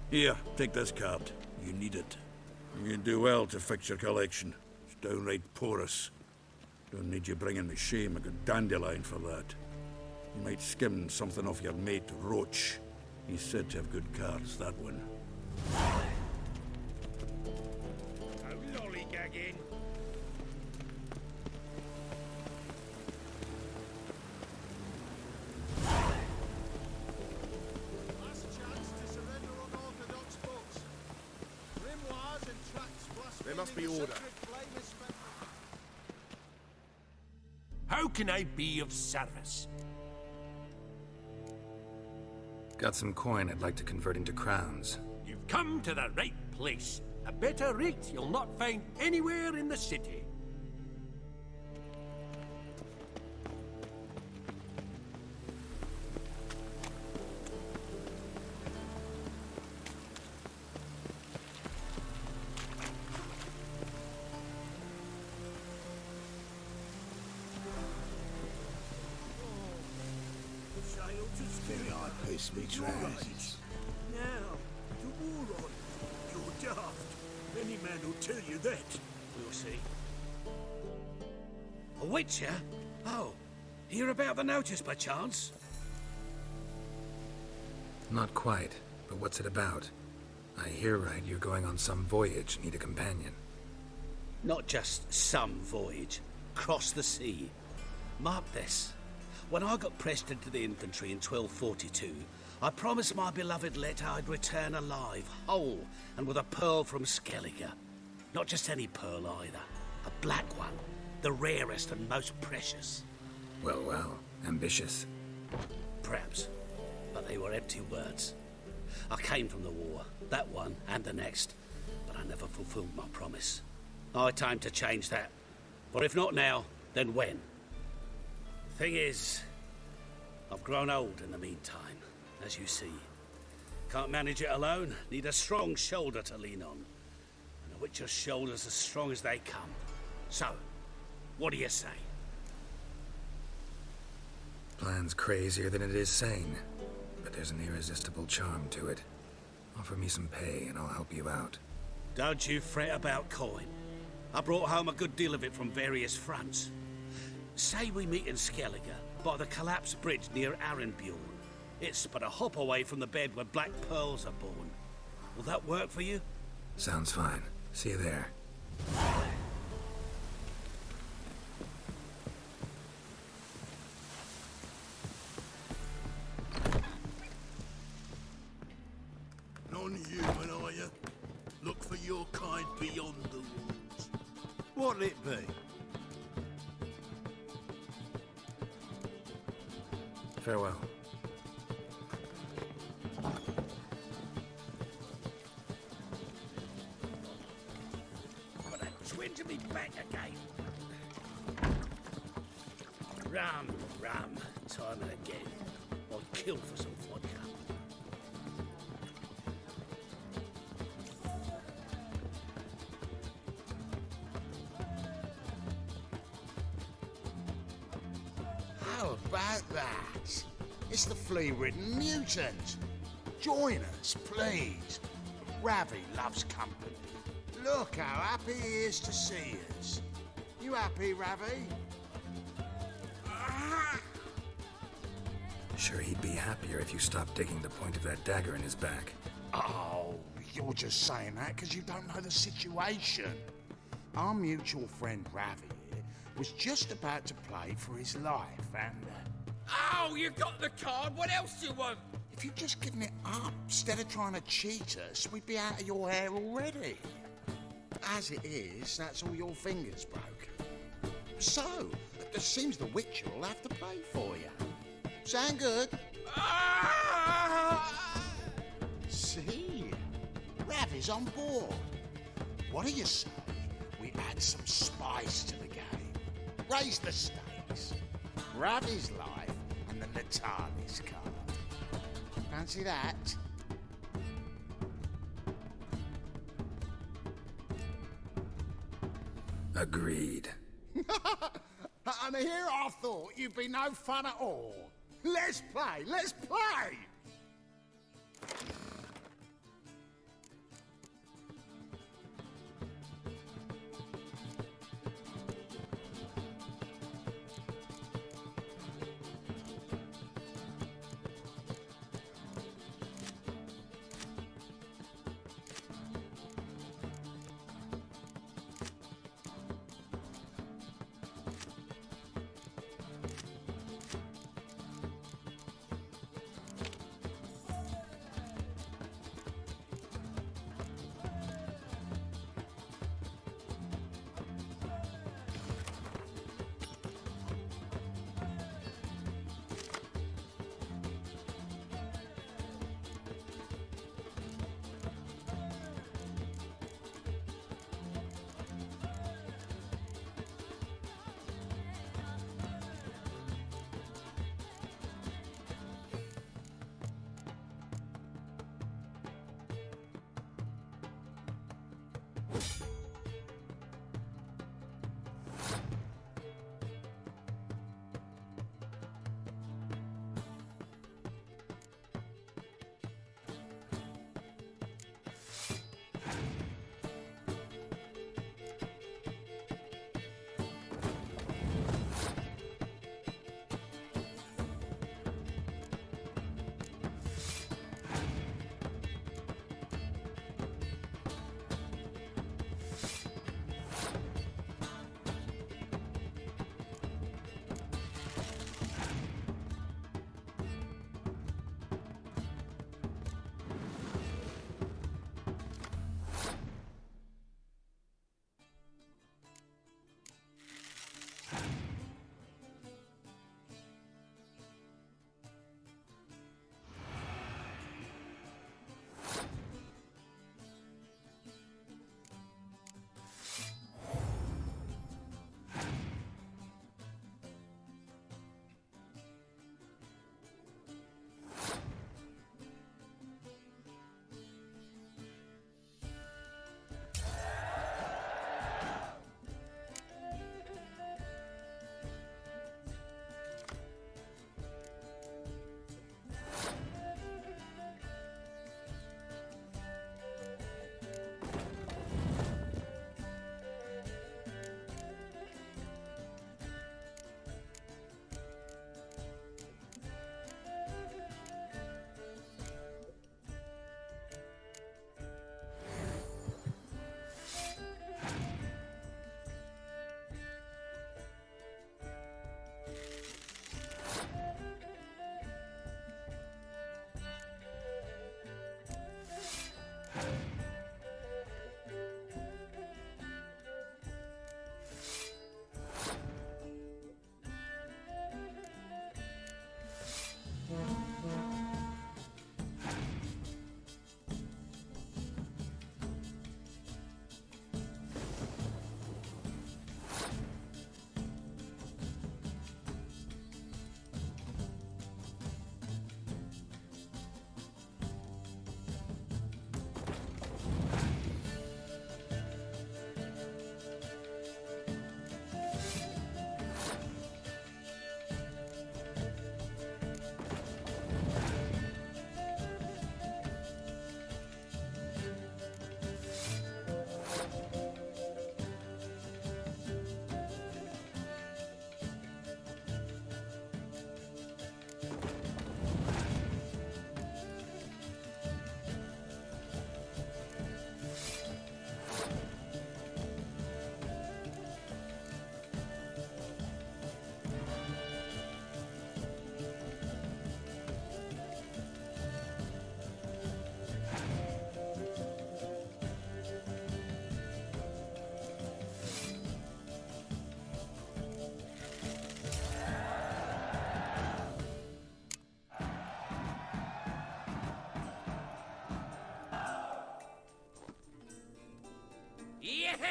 Here, take this card. You need it. You do well to fix your collection. It's downright porous. Don't need you bringing me shame. A good dandelion for that. You might skim something off your mate, Roche. He's said to have good cards, that one. Now, lollygag. must be order. How can I be of service? Got some coin I'd like to convert into crowns. You've come to the right place. A better rate you'll not find anywhere in the city. Piss me trousers. Now, to war on. You're daft. Any man will tell you that. We'll see. A witcher? Oh, hear about the notice by chance? Not quite, but what's it about? I hear right you're going on some voyage, need a companion. Not just some voyage. Cross the sea. Mark this. When I got pressed into the infantry in 1242, I promised my beloved Let I'd return alive, whole, and with a pearl from Skellige. Not just any pearl either. A black one. The rarest and most precious. Well, well. Ambitious. Perhaps. But they were empty words. I came from the war. That one and the next. But I never fulfilled my promise. High time to change that. For if not now, then when? Thing is, I've grown old in the meantime, as you see. Can't manage it alone, need a strong shoulder to lean on. And a witcher's shoulder's as strong as they come. So, what do you say? Plan's crazier than it is sane, but there's an irresistible charm to it. Offer me some pay and I'll help you out. Don't you fret about coin. I brought home a good deal of it from various fronts. Say we meet in Skellige, by the collapsed bridge near Arenbjorn. It's but a hop away from the bed where black pearls are born. Will that work for you? Sounds fine. See you there. Non-human, are you? Look for your kind beyond the walls. What'll it be? Farewell. Got that twinge of me back again. Rum, time and again. I'd kill for some vodka. How about that? It's the flea-ridden mutant. Join us, please. Ravi loves company. Look how happy he is to see us. You happy, Ravi? Sure he'd be happier if you stopped digging the point of that dagger in his back. Oh, you're just saying that because you don't know the situation. Our mutual friend Ravi here was just about to play for his life and... Oh, you got the card. What else do you want? If you'd just given it up instead of trying to cheat us, we'd be out of your hair already. As it is, that's all your fingers broken. So, it seems the Witcher will have to play for you. Sound good? See? Ravi's on board. What do you say we add some spice to the game? Raise the stakes. Ravi's life and the Natalis card. Fancy that? Agreed. And here I thought you'd be no fun at all. Let's play! Let's play!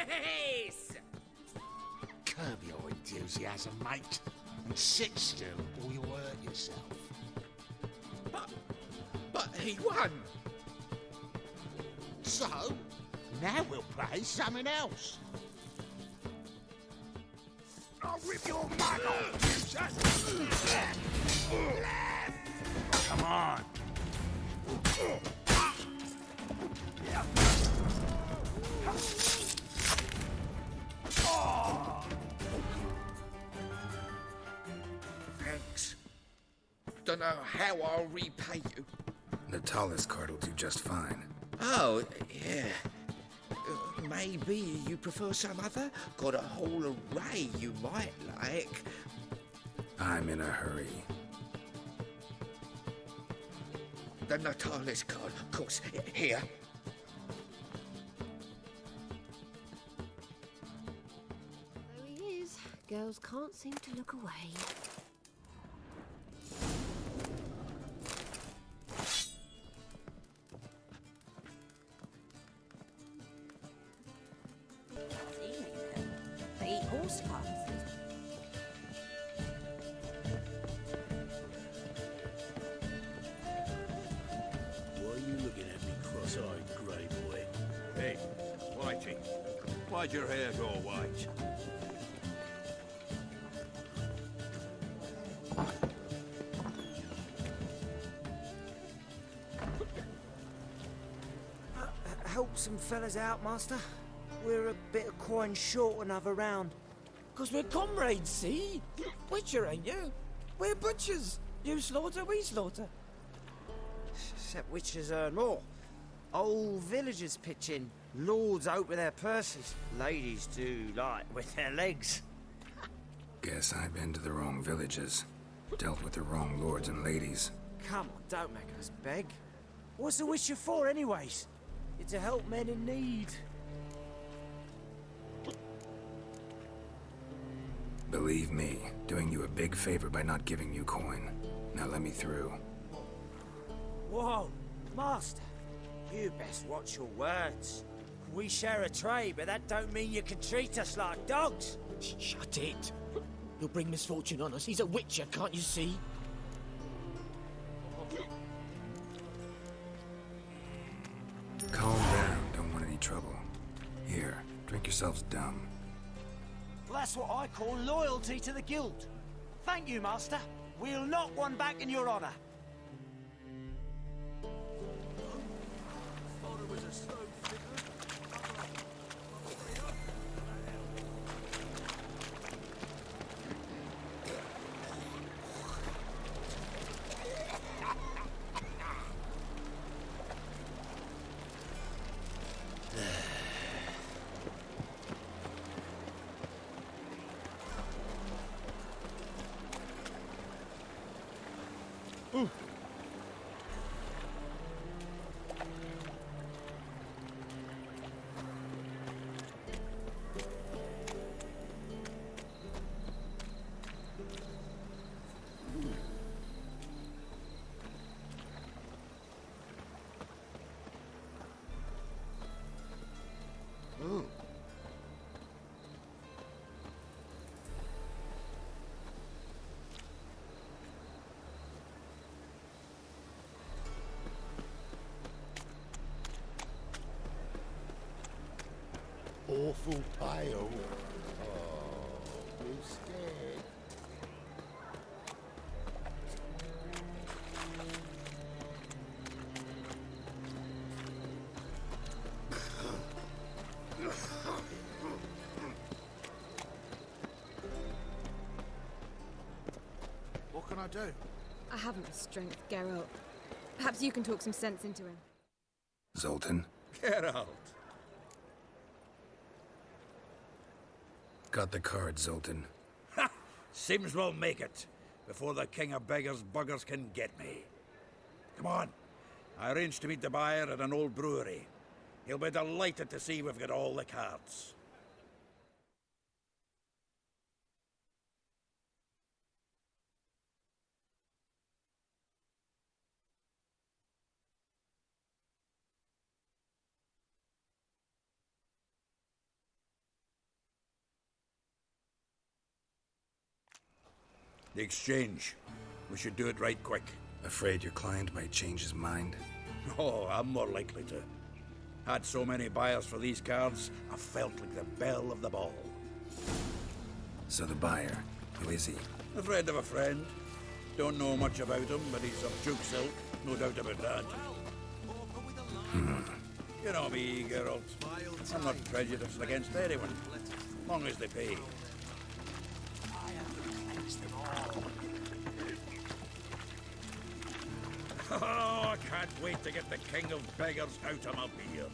Yes! Curb your enthusiasm, mate, and sit still or you'll hurt yourself. But he won! So, now we'll play something else. I'll rip your mug off! Come on! Thanks. Don't know how I'll repay you. Natalis card will do just fine. Oh, yeah. Maybe you prefer some other? Got a whole array you might like. I'm in a hurry. The Natalis card, of course. Here. There he is. Girls can't seem to look away. They eat horse carts. Why are you looking at me cross-eyed, grey boy? Hey, Whitey, why'd your hair go white? Help some fellas out, master. We're a bit of coin short another round. 'Cause we're comrades, see? Witcher, ain't you? We're butchers. You slaughter, we slaughter. Except witchers earn more. Old villagers pitch in. Lords open their purses. Ladies do like with their legs. Guess I've been to the wrong villages. Dealt with the wrong lords and ladies. Come on, don't make us beg. What's a witcher for, anyways? It's to help men in need. Believe me, doing you a big favor by not giving you coin. Now let me through. Whoa, master. You best watch your words. We share a trade, but that don't mean you can treat us like dogs. Shut it. You'll bring misfortune on us. He's a witcher, can't you see? Calm down, don't want any trouble. Here, drink yourselves dumb. Well, that's what I call loyalty to the guild. Thank you, master. We'll knock one back in your honor. Awful pale. Oh, you scared? What can I do? I haven't the strength, Geralt. Perhaps you can talk some sense into him. Zoltan? Geralt! Got the card, Zoltan. Ha! Sims will make it, before the king of beggars buggers can get me. Come on. I arranged to meet the buyer at an old brewery. He'll be delighted to see we've got all the cards. The exchange. We should do it right quick. Afraid your client might change his mind? Oh, I'm more likely to. Had so many buyers for these cards, I felt like the belle of the ball. So the buyer, who is he? A friend of a friend. Don't know much about him, but he's of Duke's ilk, no doubt about that. You know me, Geralt. I'm not prejudiced against anyone, as long as they pay. Oh, I can't wait to get the king of beggars out of my beard.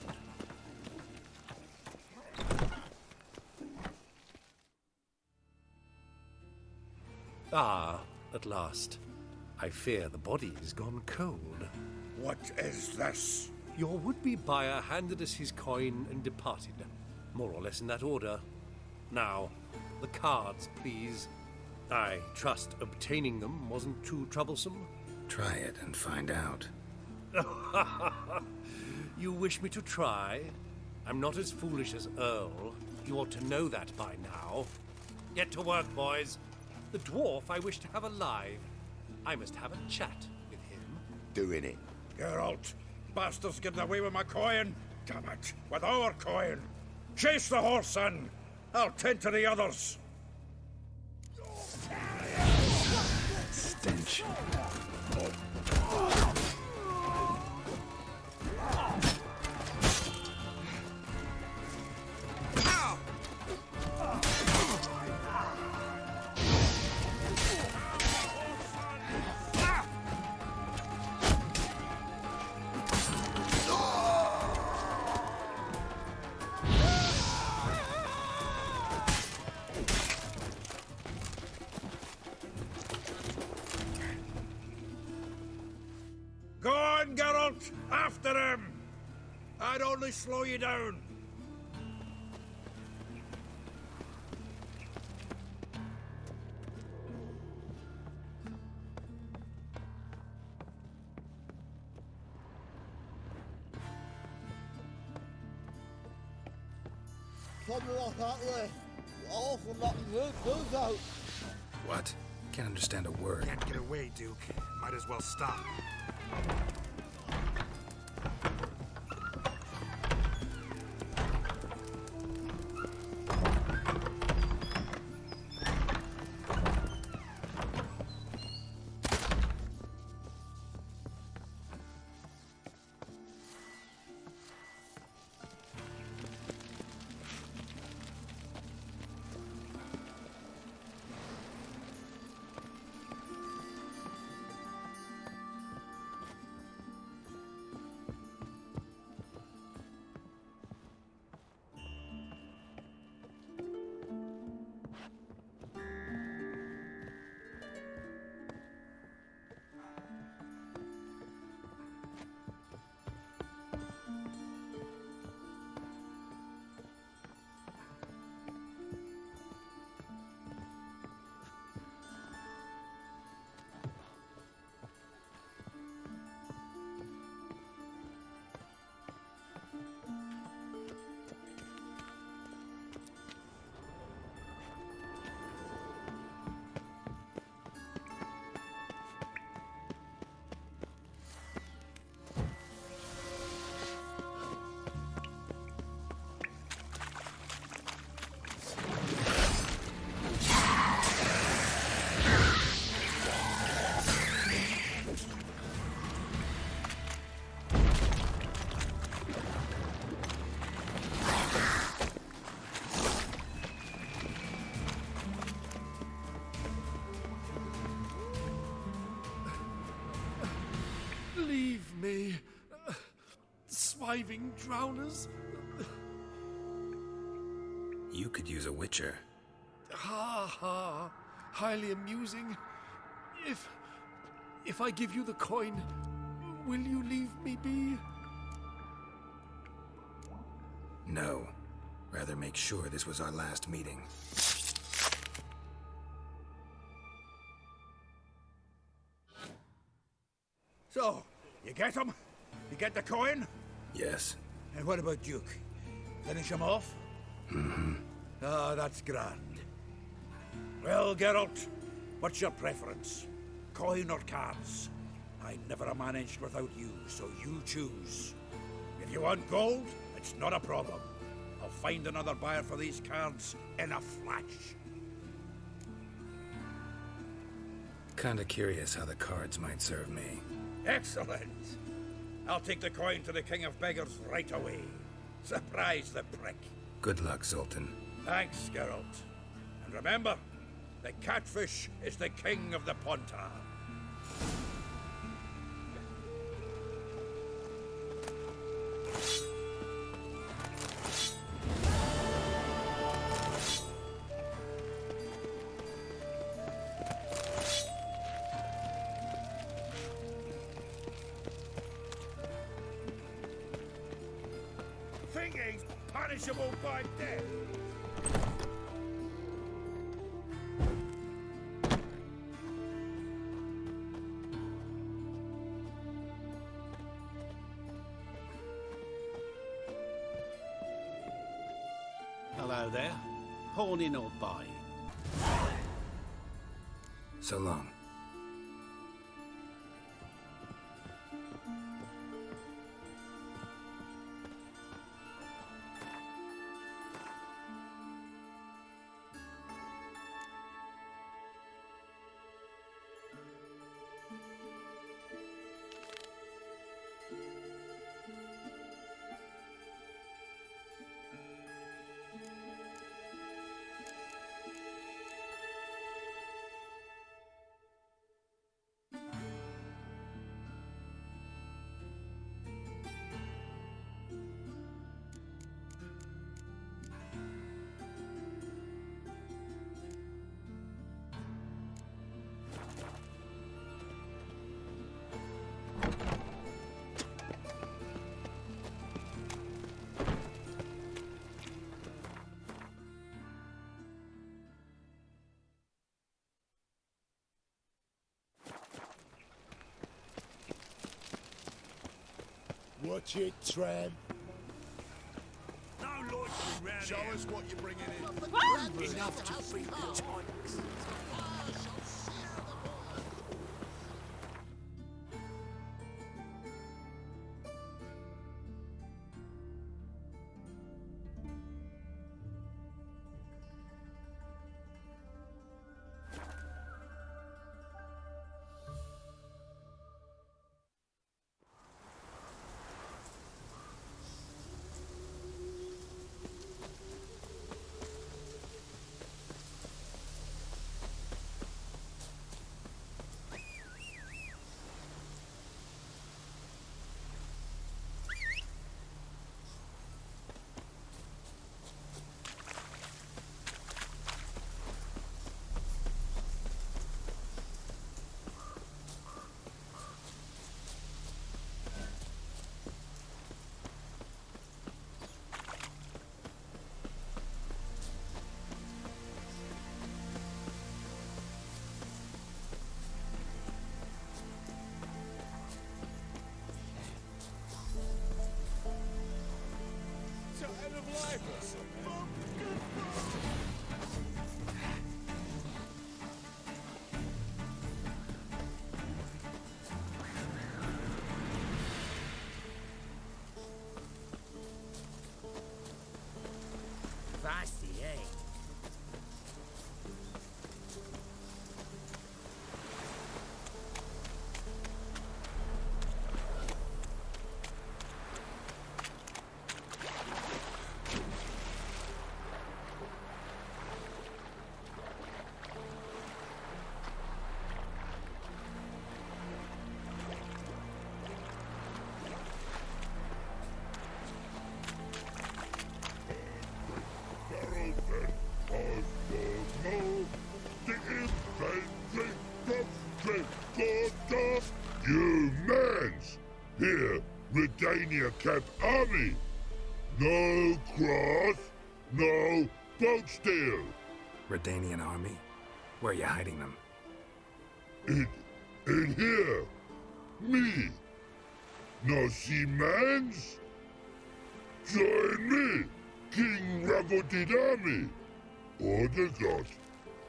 Ah, at last. I fear the body is gone cold. What is this? Your would-be buyer handed us his coin and departed. More or less in that order. Now, the cards, please. I trust obtaining them wasn't too troublesome. Try it and find out. You wish me to try? I'm not as foolish as Earl. You ought to know that by now. Get to work, boys. The dwarf I wish to have alive. I must have a chat with him. Doing it. Geralt, bastards getting away with my coin. Damn it, with our coin. Chase the horse in. I'll tend to the others. Stench. Go on, Geralt! After him! I'd only slow you down. Something like that way. Awful nothing goes out. What? Can't understand a word. Can't get away, Duke. Might as well stop. Leave me. Swiving drowners. You could use a witcher. Ha ha. Highly amusing. If I give you the coin, will you leave me be? No. Rather make sure this was our last meeting. So, you get him? You get the coin? Yes. And what about Duke? Finish him off? Mm-hmm. Ah, that's grand. Well, Geralt, what What's your preference? Coin or cards? I never managed without you, so you choose. If you want gold, it's not a problem. I'll find another buyer for these cards in a flash. Kinda curious how the cards might serve me. Excellent! I'll take the coin to the King of Beggars right away. Surprise the prick. Good luck, Zoltan. Thanks, Geralt. And remember, the catfish is the king of the Pontar. Thinking punishable by death. Hello there. Pawning or buying? So long. Watch it, tramp. No loitering round Show us what you're bringing in. What? Enough to beat the tonics. Feisty, eh? Humans! Here, Redania camp army! No cross, no boat steal! Redanian army? Where are you hiding them? In here! Me! No see mans? Join me, King Radovid army! Order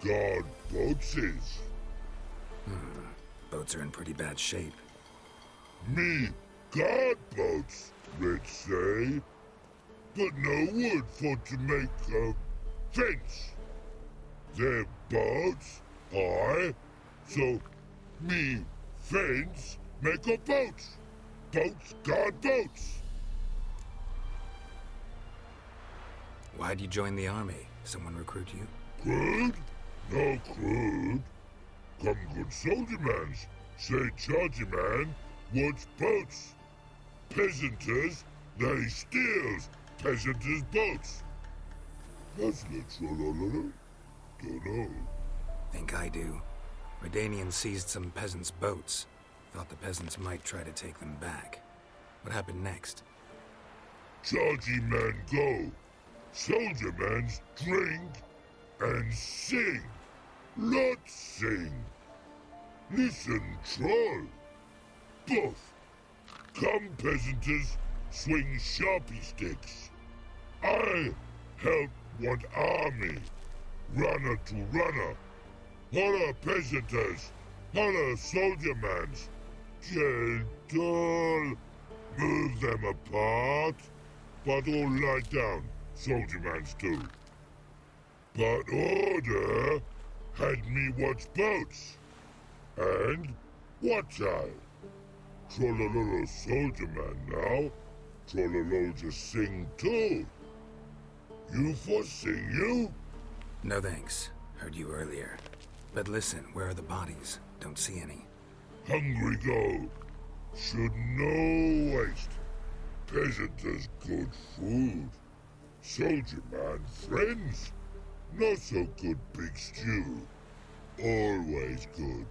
God boat says. Boats are in pretty bad shape. Me guard boats, let's say. But no wood for to make a fence. Their boats, aye. So, me fence make a boats. Boats guard boats. Why'd you join the army? Someone recruit you? Crude? No crude. Come good soldier mans. Say chargy man wants boats. Peasanters, they steals peasanters' boats. That's literal. Dunno. Think I do. Redanians seized some peasants' boats. Thought the peasants might try to take them back. What happened next? Chargy man go. Soldier mans drink and sing. Lot sing. Listen, troll. Both. Come peasanters, swing sharpie sticks. I help one army. Runner to runner. Holla peasanters. Holla soldier mans. Gentle. Move them apart. But all lie down. Soldier mans too. But order had me watch boats. And watch I. Trollololo soldier man now. Trollolo just sing too. You for sing you? No thanks. Heard you earlier. But listen, where are the bodies? Don't see any. Hungry go. Should no waste. Peasanters good food. Soldier man friends. Not so good big stew. Always good.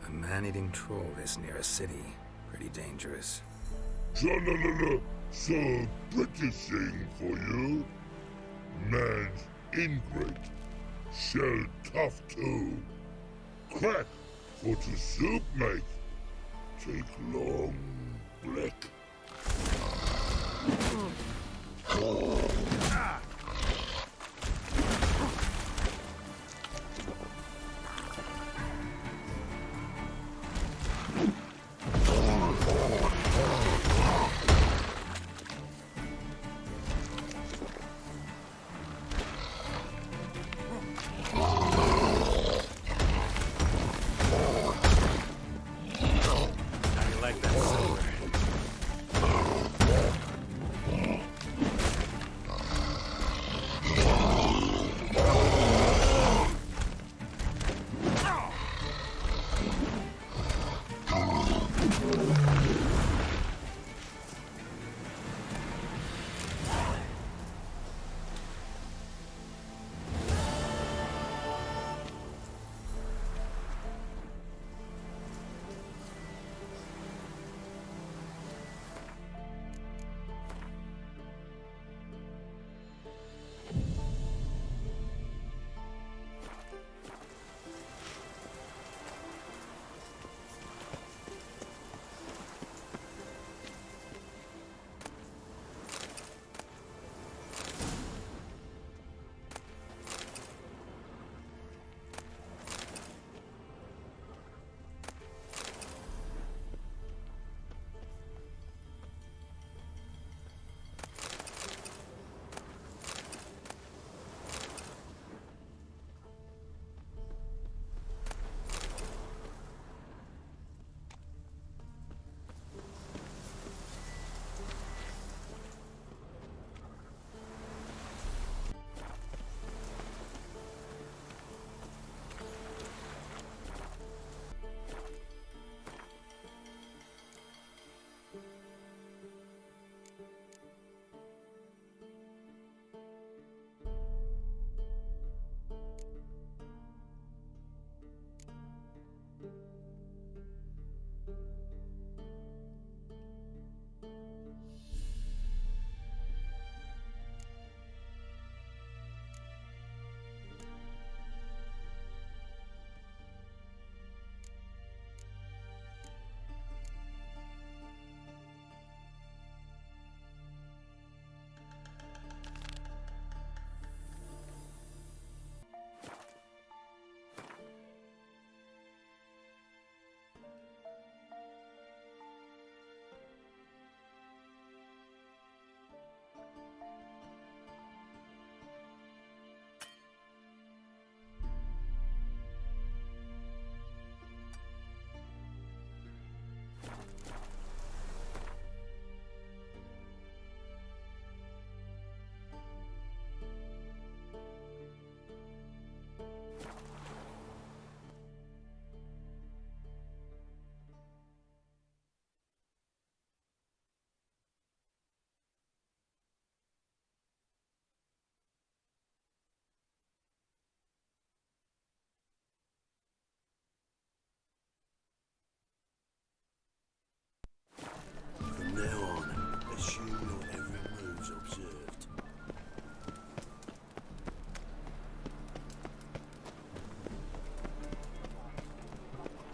A man-eating troll is near a city. Pretty dangerous. Trollololo, so British thing for you. Man's ingrate. Shell tough too. Crack for to soup make. Take long blick.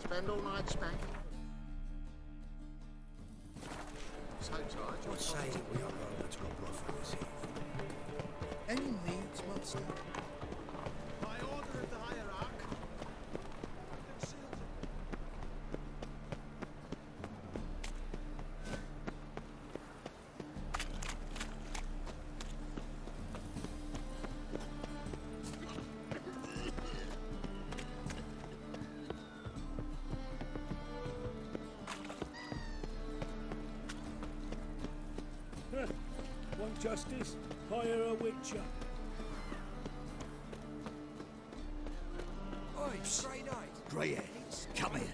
Spend all night spanking. So tired. What say we are over to a brothel this evening? Any meat, master? By order of the hierarch. Want justice? Hire a witcher. Oi, straight-eyed. Grey-heads, come here.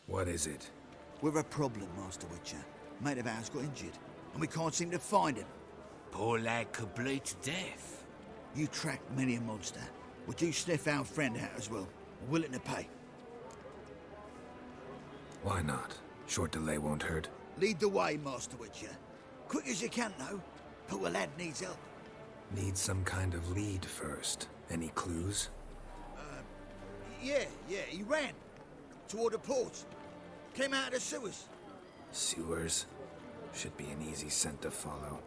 What is it? We're a problem, Master Witcher. Mate of ours got injured, and we can't seem to find him. Poor lad could bleed to death. You tracked many a monster. Would you sniff our friend out as well? We're willing to pay. Why not? Short delay won't hurt. Lead the way, Master Witcher. Quick as you can, though. Poor lad needs help. Need some kind of lead first. Any clues? Yeah, he ran. Toward the port. Came out of the sewers. Sewers? Should be an easy scent to follow.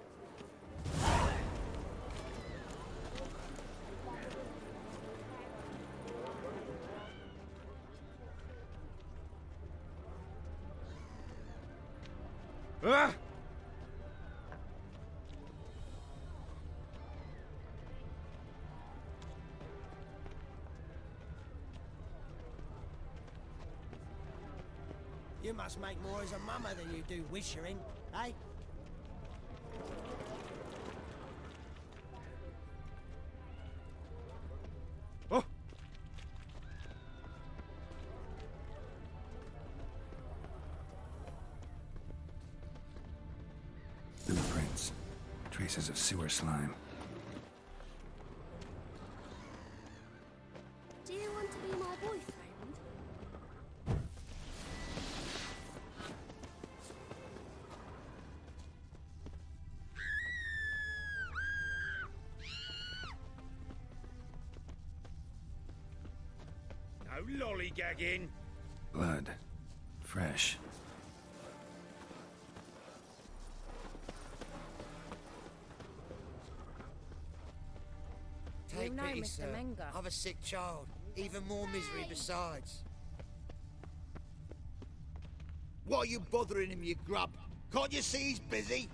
Ah! You must make more as a mummer than you do wishering, eh? Oh! Blueprints. Traces of sewer slime. Do you want to be my boyfriend? No lollygagging. Blood. Fresh. Take know, pity, Mr. sir. Menger. I've a sick child. Even more misery besides. Why are you bothering him, you grub? Can't you see he's busy?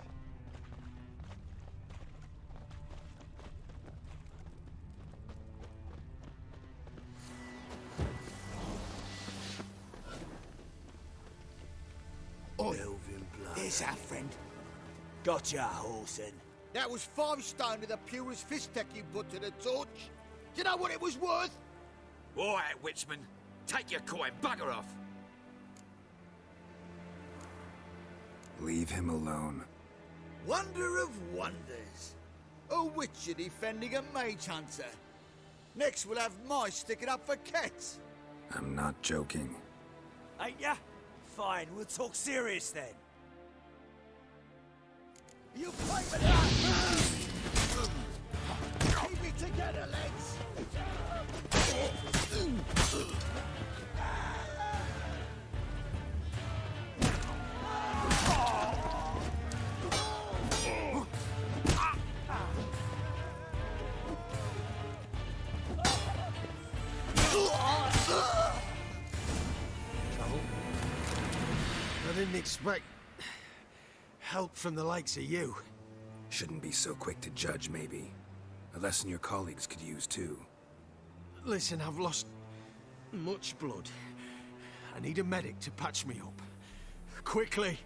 Oi, there's our friend. Gotcha, Horson. That was 5 stone to the purest fist tech you put to the torch. Do you know what it was worth? All right, Witchman. Take your coin, bugger off. Leave him alone. Wonder of wonders. A witcher defending a mage hunter. Next we'll have mice sticking up for cats. I'm not joking. Ain't ya? Fine, we'll talk serious then. You play with that! Keep it together, lads! I didn't expect help from the likes of you. Shouldn't be so quick to judge, maybe. A lesson your colleagues could use, too. Listen, I've lost much blood. I need a medic to patch me up. Quickly.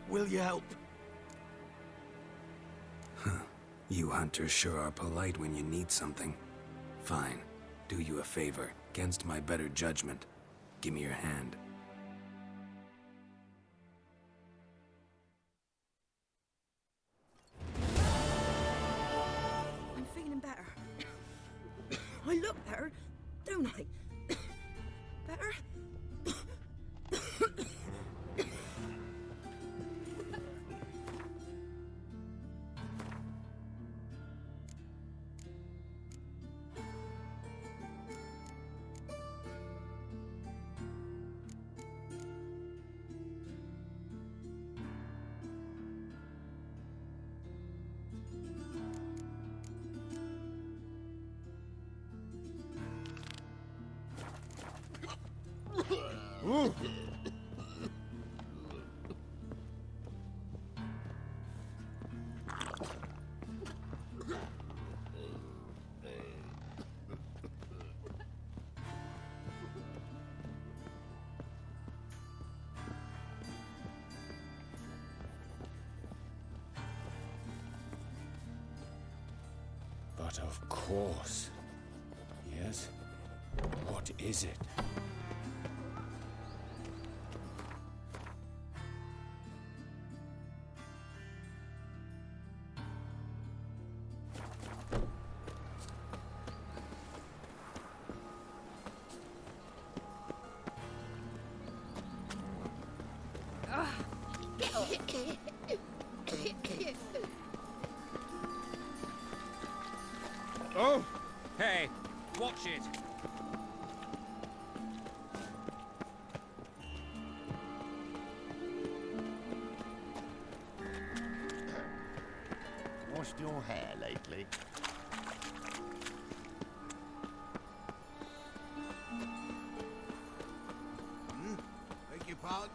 Will you help? You hunters sure are polite when you need something. Fine. Do you a favor, against my better judgment. Give me your hand. I'm feeling better. I look better, don't I? Better? But of course. Yes? What is it? Oh! Hey, watch it! Washed your hair lately? Beg your pardon?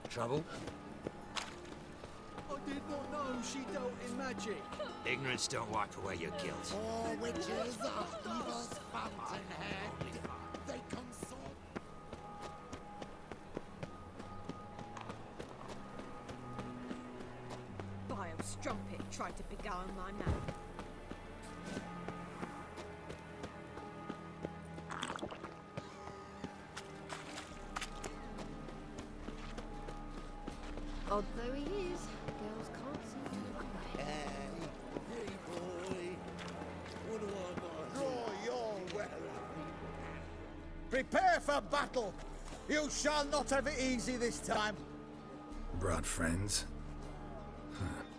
Trouble? I did not know she dealt in magic. Ignorance don't wipe away your guilt. All witches are evil's fountainhead. They consort. Vile strumpet tried to beguile my man. Odd though he is, girls can't seem to look away. Hey, boy. What do I know? Draw your well. Prepare for battle. You shall not have it easy this time. Brought friends?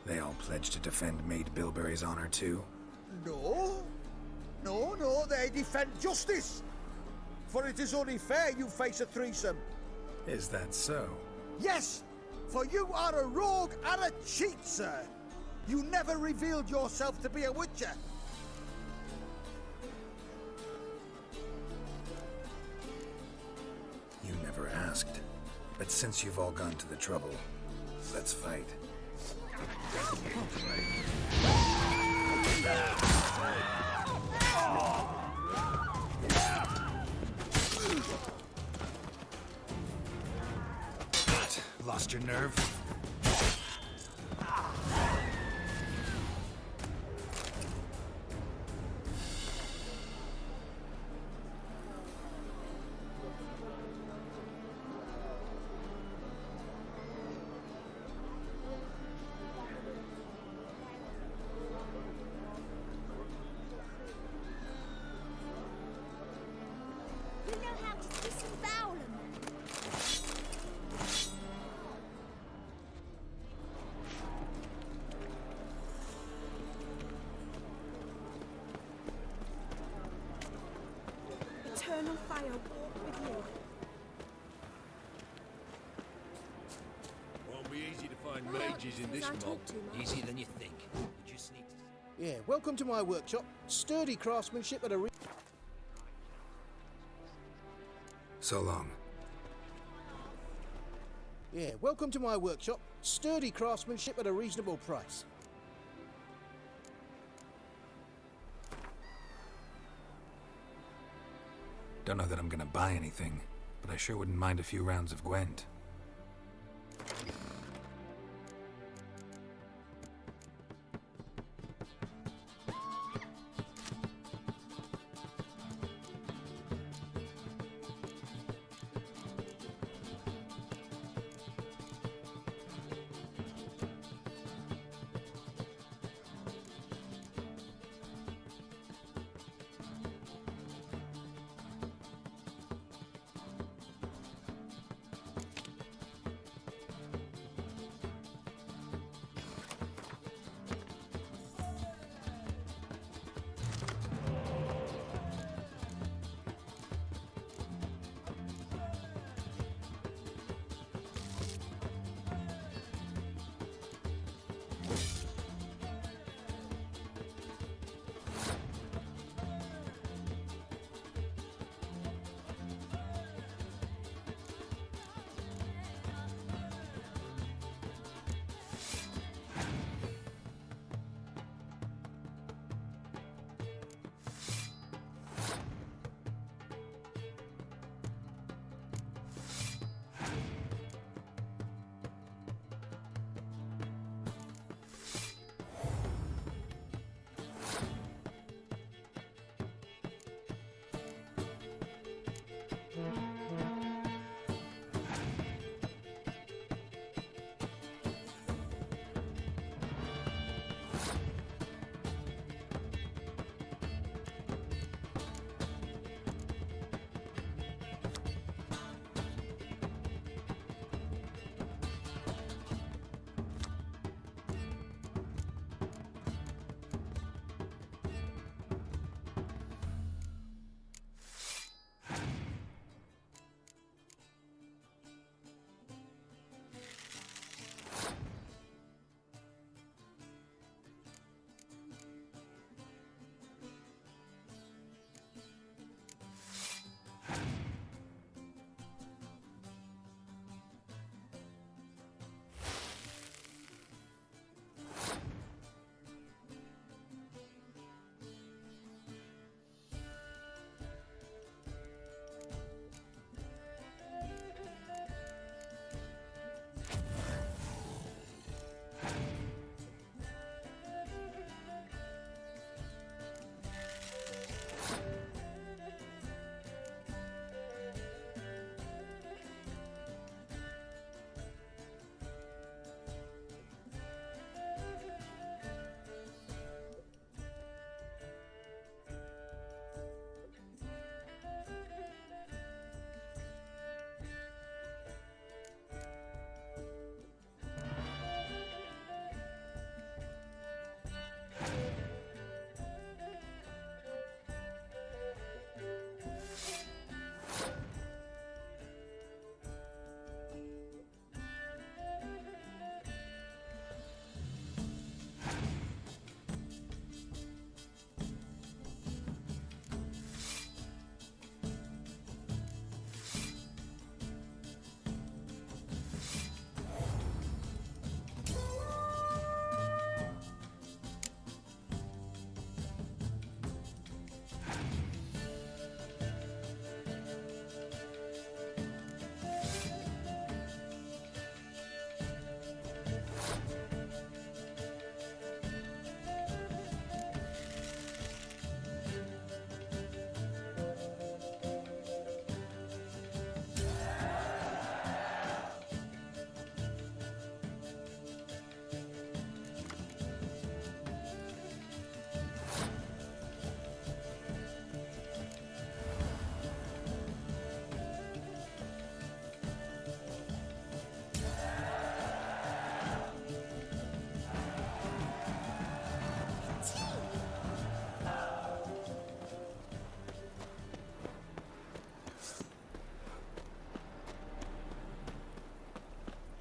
They all pledged to defend Maid Bilberry's honor too? No. No, they defend justice. For it is only fair you face a threesome. Is that so? Yes, for you are a rogue and a cheat, sir. You never revealed yourself to be a witcher. You never asked. But since you've all gone to the trouble, let's fight. Lost your nerve? You know how to disembowel them. Eternal fire walk with you. Won't be easy to find Well, mages in since this I mob. talk too much. Easier than you think. You just need to... Yeah, welcome to my workshop. Sturdy craftsmanship at a So long. Yeah, welcome to my workshop. Sturdy craftsmanship at a reasonable price. Don't know that I'm gonna buy anything, but I sure wouldn't mind a few rounds of Gwent.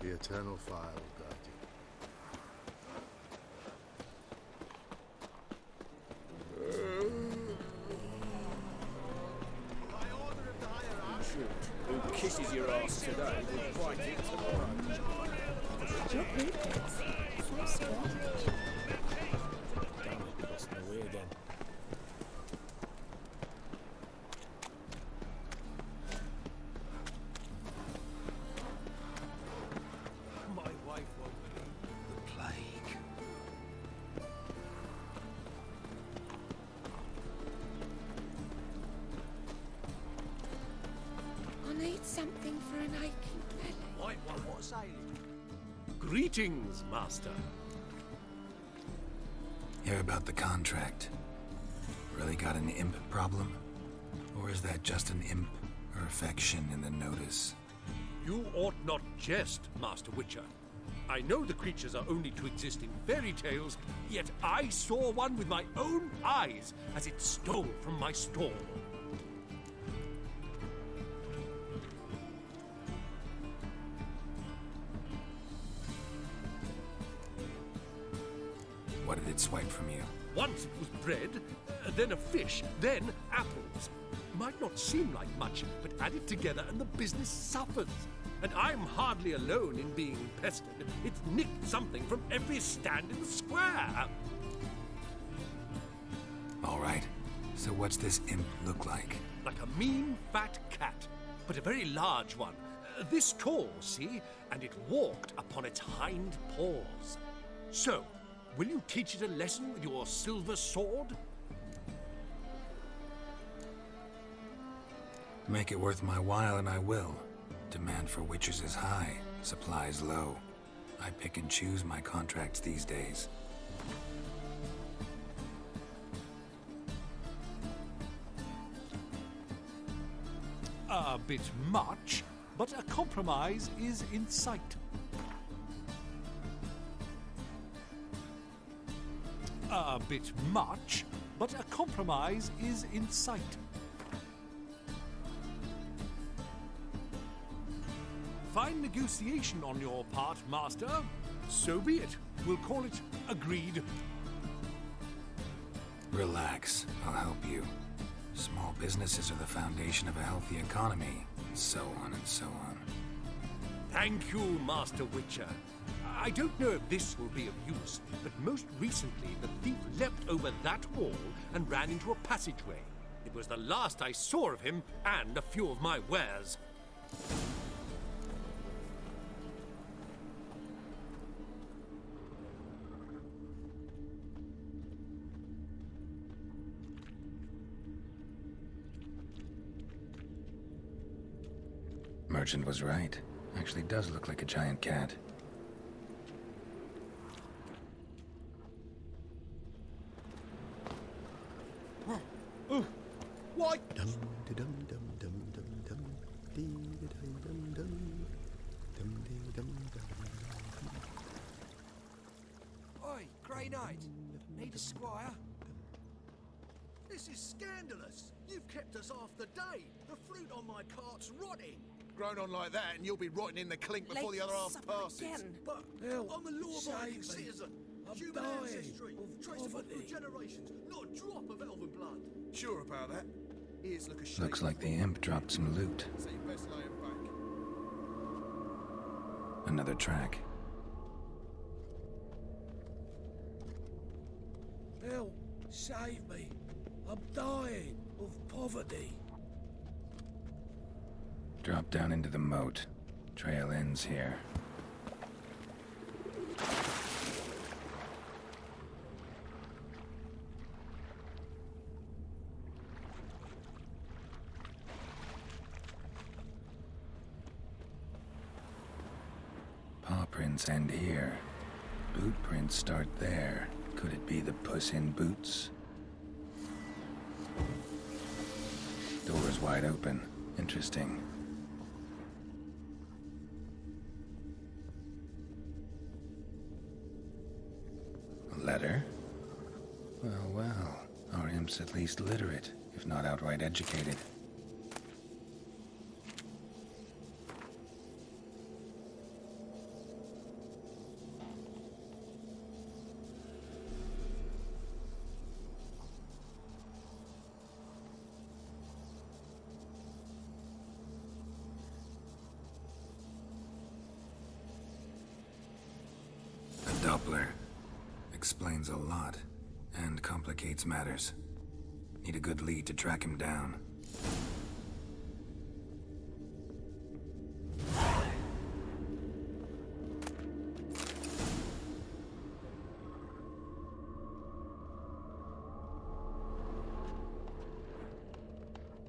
The eternal fire will guide Who kisses your ass today will bite it tomorrow. Your blueprints. So strange. Damn it, lost my way again. My wife won't believe the plague. I need something for an aching belly. White one, what's ailing? Greetings, Master. Hear about the contract. Really got an imp problem? Or is that just an imp or affection in the notice? You ought not jest, Master Witcher. I know the creatures are only to exist in fairy tales, yet I saw one with my own eyes as it stole from my stall. What did it swipe from you? Once it was bread, then a fish, then apples. Might not seem like much, but add it together and the business suffers. And I'm hardly alone in being pestered. It's nicked something from every stand in the square. All right. So what's this imp look like? Like a mean, fat cat, but a very large one. This tall, see? And it walked upon its hind paws. So, will you teach it a lesson with your silver sword? Make it worth my while and I will. Demand for witches is high, supplies low. I pick and choose my contracts these days. A bit much, but a compromise is in sight. A bit much, but a compromise is in sight. Fine negotiation on your part, Master. So be it. We'll call it agreed. Relax, I'll help you. Small businesses are the foundation of a healthy economy, so on and so on. Thank you, Master Witcher. I don't know if this will be of use, but most recently the thief leapt over that wall and ran into a passageway. It was the last I saw of him and a few of my wares. Merchant was right. Actually does look like a giant cat. What? Oi, Grey Knight. Need a squire? This is scandalous. You've kept us half the day. The fruit on my cart's rotting. Grown on like that, and you'll be rotting in the clink before the other half passes. But Help, I'm a law-abiding save me. citizen. I'm Human dying ancestry, of traceable poverty. through generations. Not a drop of elven blood. Sure about that? Ears look a shade. Looks like the imp dropped some loot. So you best lay him back. Another track. Help! Save me! I'm dying of poverty. Drop down into the moat. Trail ends here. Paw prints end here. Boot prints start there. Could it be the Puss in Boots? Door's wide open. Interesting. A letter? Well, well. Our imp's at least literate, if not outright educated. Doppler. Explains a lot, and complicates matters. Need a good lead to track him down.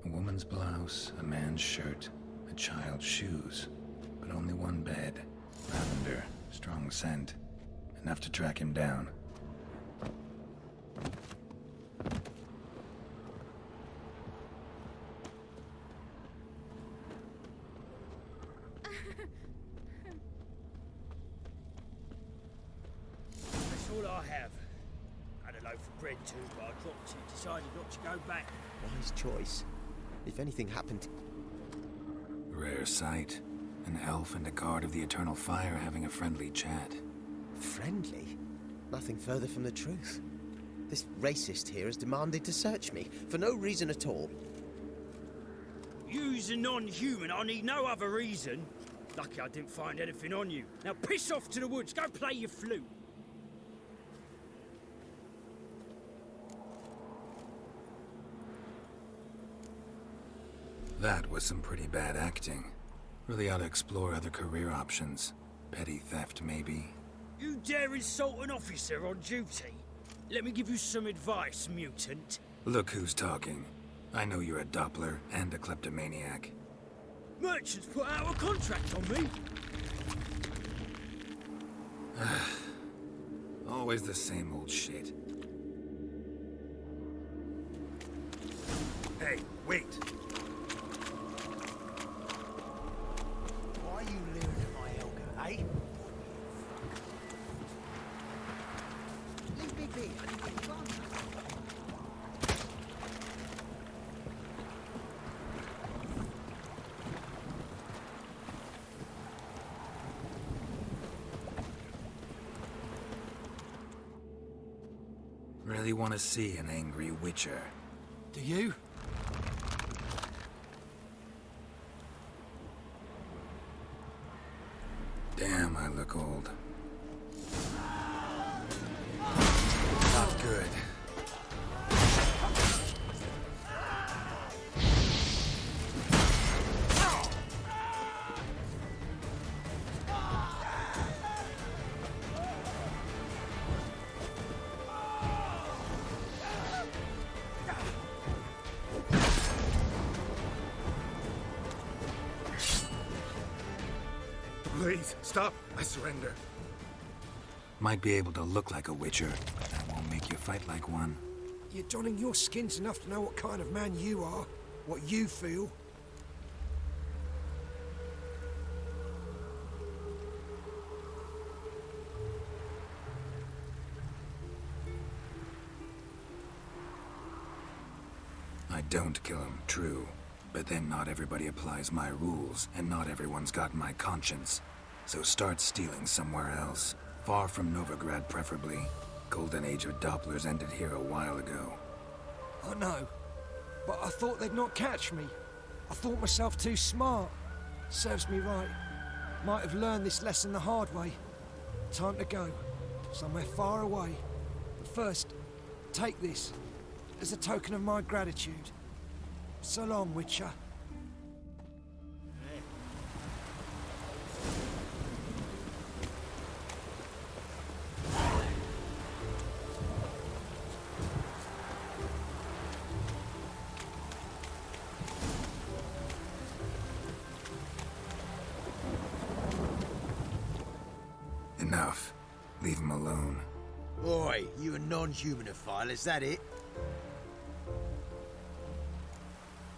A woman's blouse, a man's shirt, a child's shoes, but only one bed. Lavender, strong scent. Enough to track him down. That's all I have. Had a loaf of bread too, but I dropped it. Decided not to go back. Wise choice. If anything happened... Rare sight. An elf and a guard of the Eternal Fire having a friendly chat. Friendly? Nothing further from the truth. This racist here has demanded to search me, for no reason at all. You's a non-human, I need no other reason. Lucky I didn't find anything on you. Now piss off to the woods, go play your flute. That was some pretty bad acting. Really ought to explore other career options. Petty theft, maybe. You dare insult an officer on duty? Let me give you some advice, mutant. Look who's talking. I know you're a Doppler and a kleptomaniac. Merchants put out a contract on me. Always the same old shit. Hey, wait! Why are you leering at my Elga, eh? Leave me be. I didn't get gone. Really want to see an angry witcher. Do you? Damn, I look old. Not good. Please, stop. I surrender. Might be able to look like a witcher. That won't make you fight like one. You're donning your skins enough to know what kind of man you are, what you feel. I don't kill him, true. But then not everybody applies my rules, and not everyone's got my conscience. So start stealing somewhere else. Far from Novigrad, preferably. Golden age of Dopplers ended here a while ago. I know, but I thought they'd not catch me. I thought myself too smart. Serves me right. Might have learned this lesson the hard way. Time to go. Somewhere far away. But first, take this. As a token of my gratitude. So long, Witcher. Enough. Leave him alone. Oi, you a non-humanophile, is that it?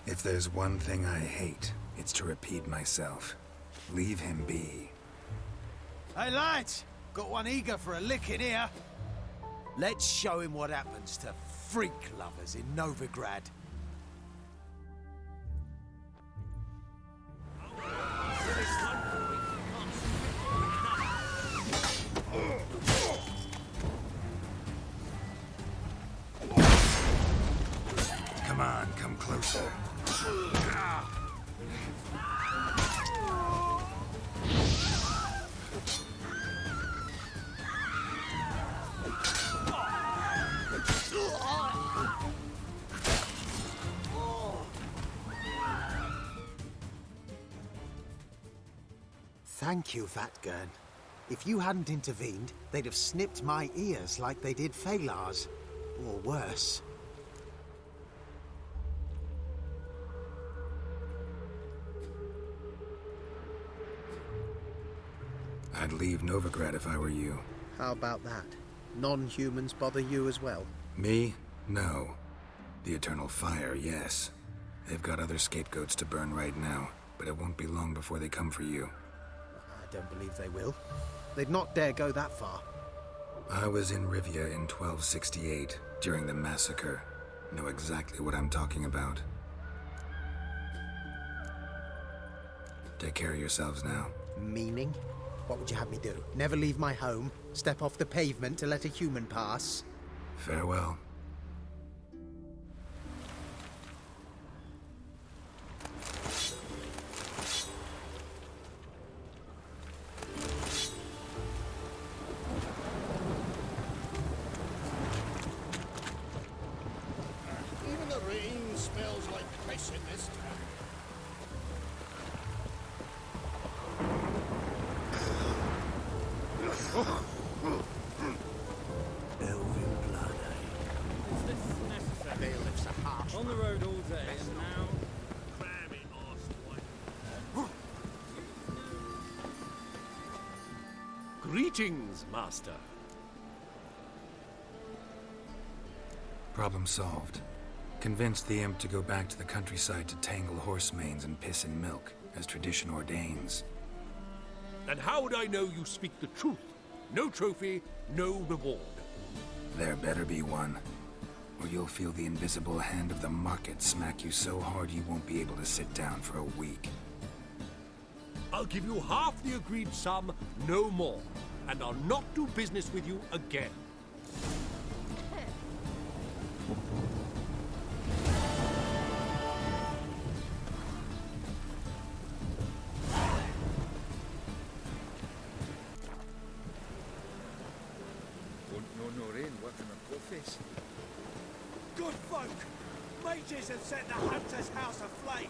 If there's one thing I hate, it's to repeat myself. Leave him be. Hey lads, got one eager for a licking here. Let's show him what happens to freak lovers in Novigrad. Come on, come closer. Thank you, Vatgern. If you hadn't intervened, they'd have snipped my ears like they did Phalar's. Or worse. I'd leave Novigrad if I were you. How about that? Non-humans bother you as well? Me? No. The Eternal Fire, yes. They've got other scapegoats to burn right now, but it won't be long before they come for you. I don't believe they will. They'd not dare go that far. I was in Rivia in 1268, during the massacre. Know exactly what I'm talking about. Take care of yourselves now. Meaning? What would you have me do? Never leave my home? Step off the pavement to let a human pass? Farewell. Even the rain smells like piss in this town. Elven blood, eh? Is this necessary? Bailiffs are harsh. On the road all day and now. Greetings, Master. Problem solved. Convinced the imp to go back to the countryside to tangle horse manes and piss in milk, as tradition ordains. And how would I know you speak the truth? No trophy, no reward. There better be one, or you'll feel the invisible hand of the market smack you so hard you won't be able to sit down for a week. I'll give you half the agreed sum, no more, and I'll not do business with you again. Good folk! Mages have set the hunter's house aflame!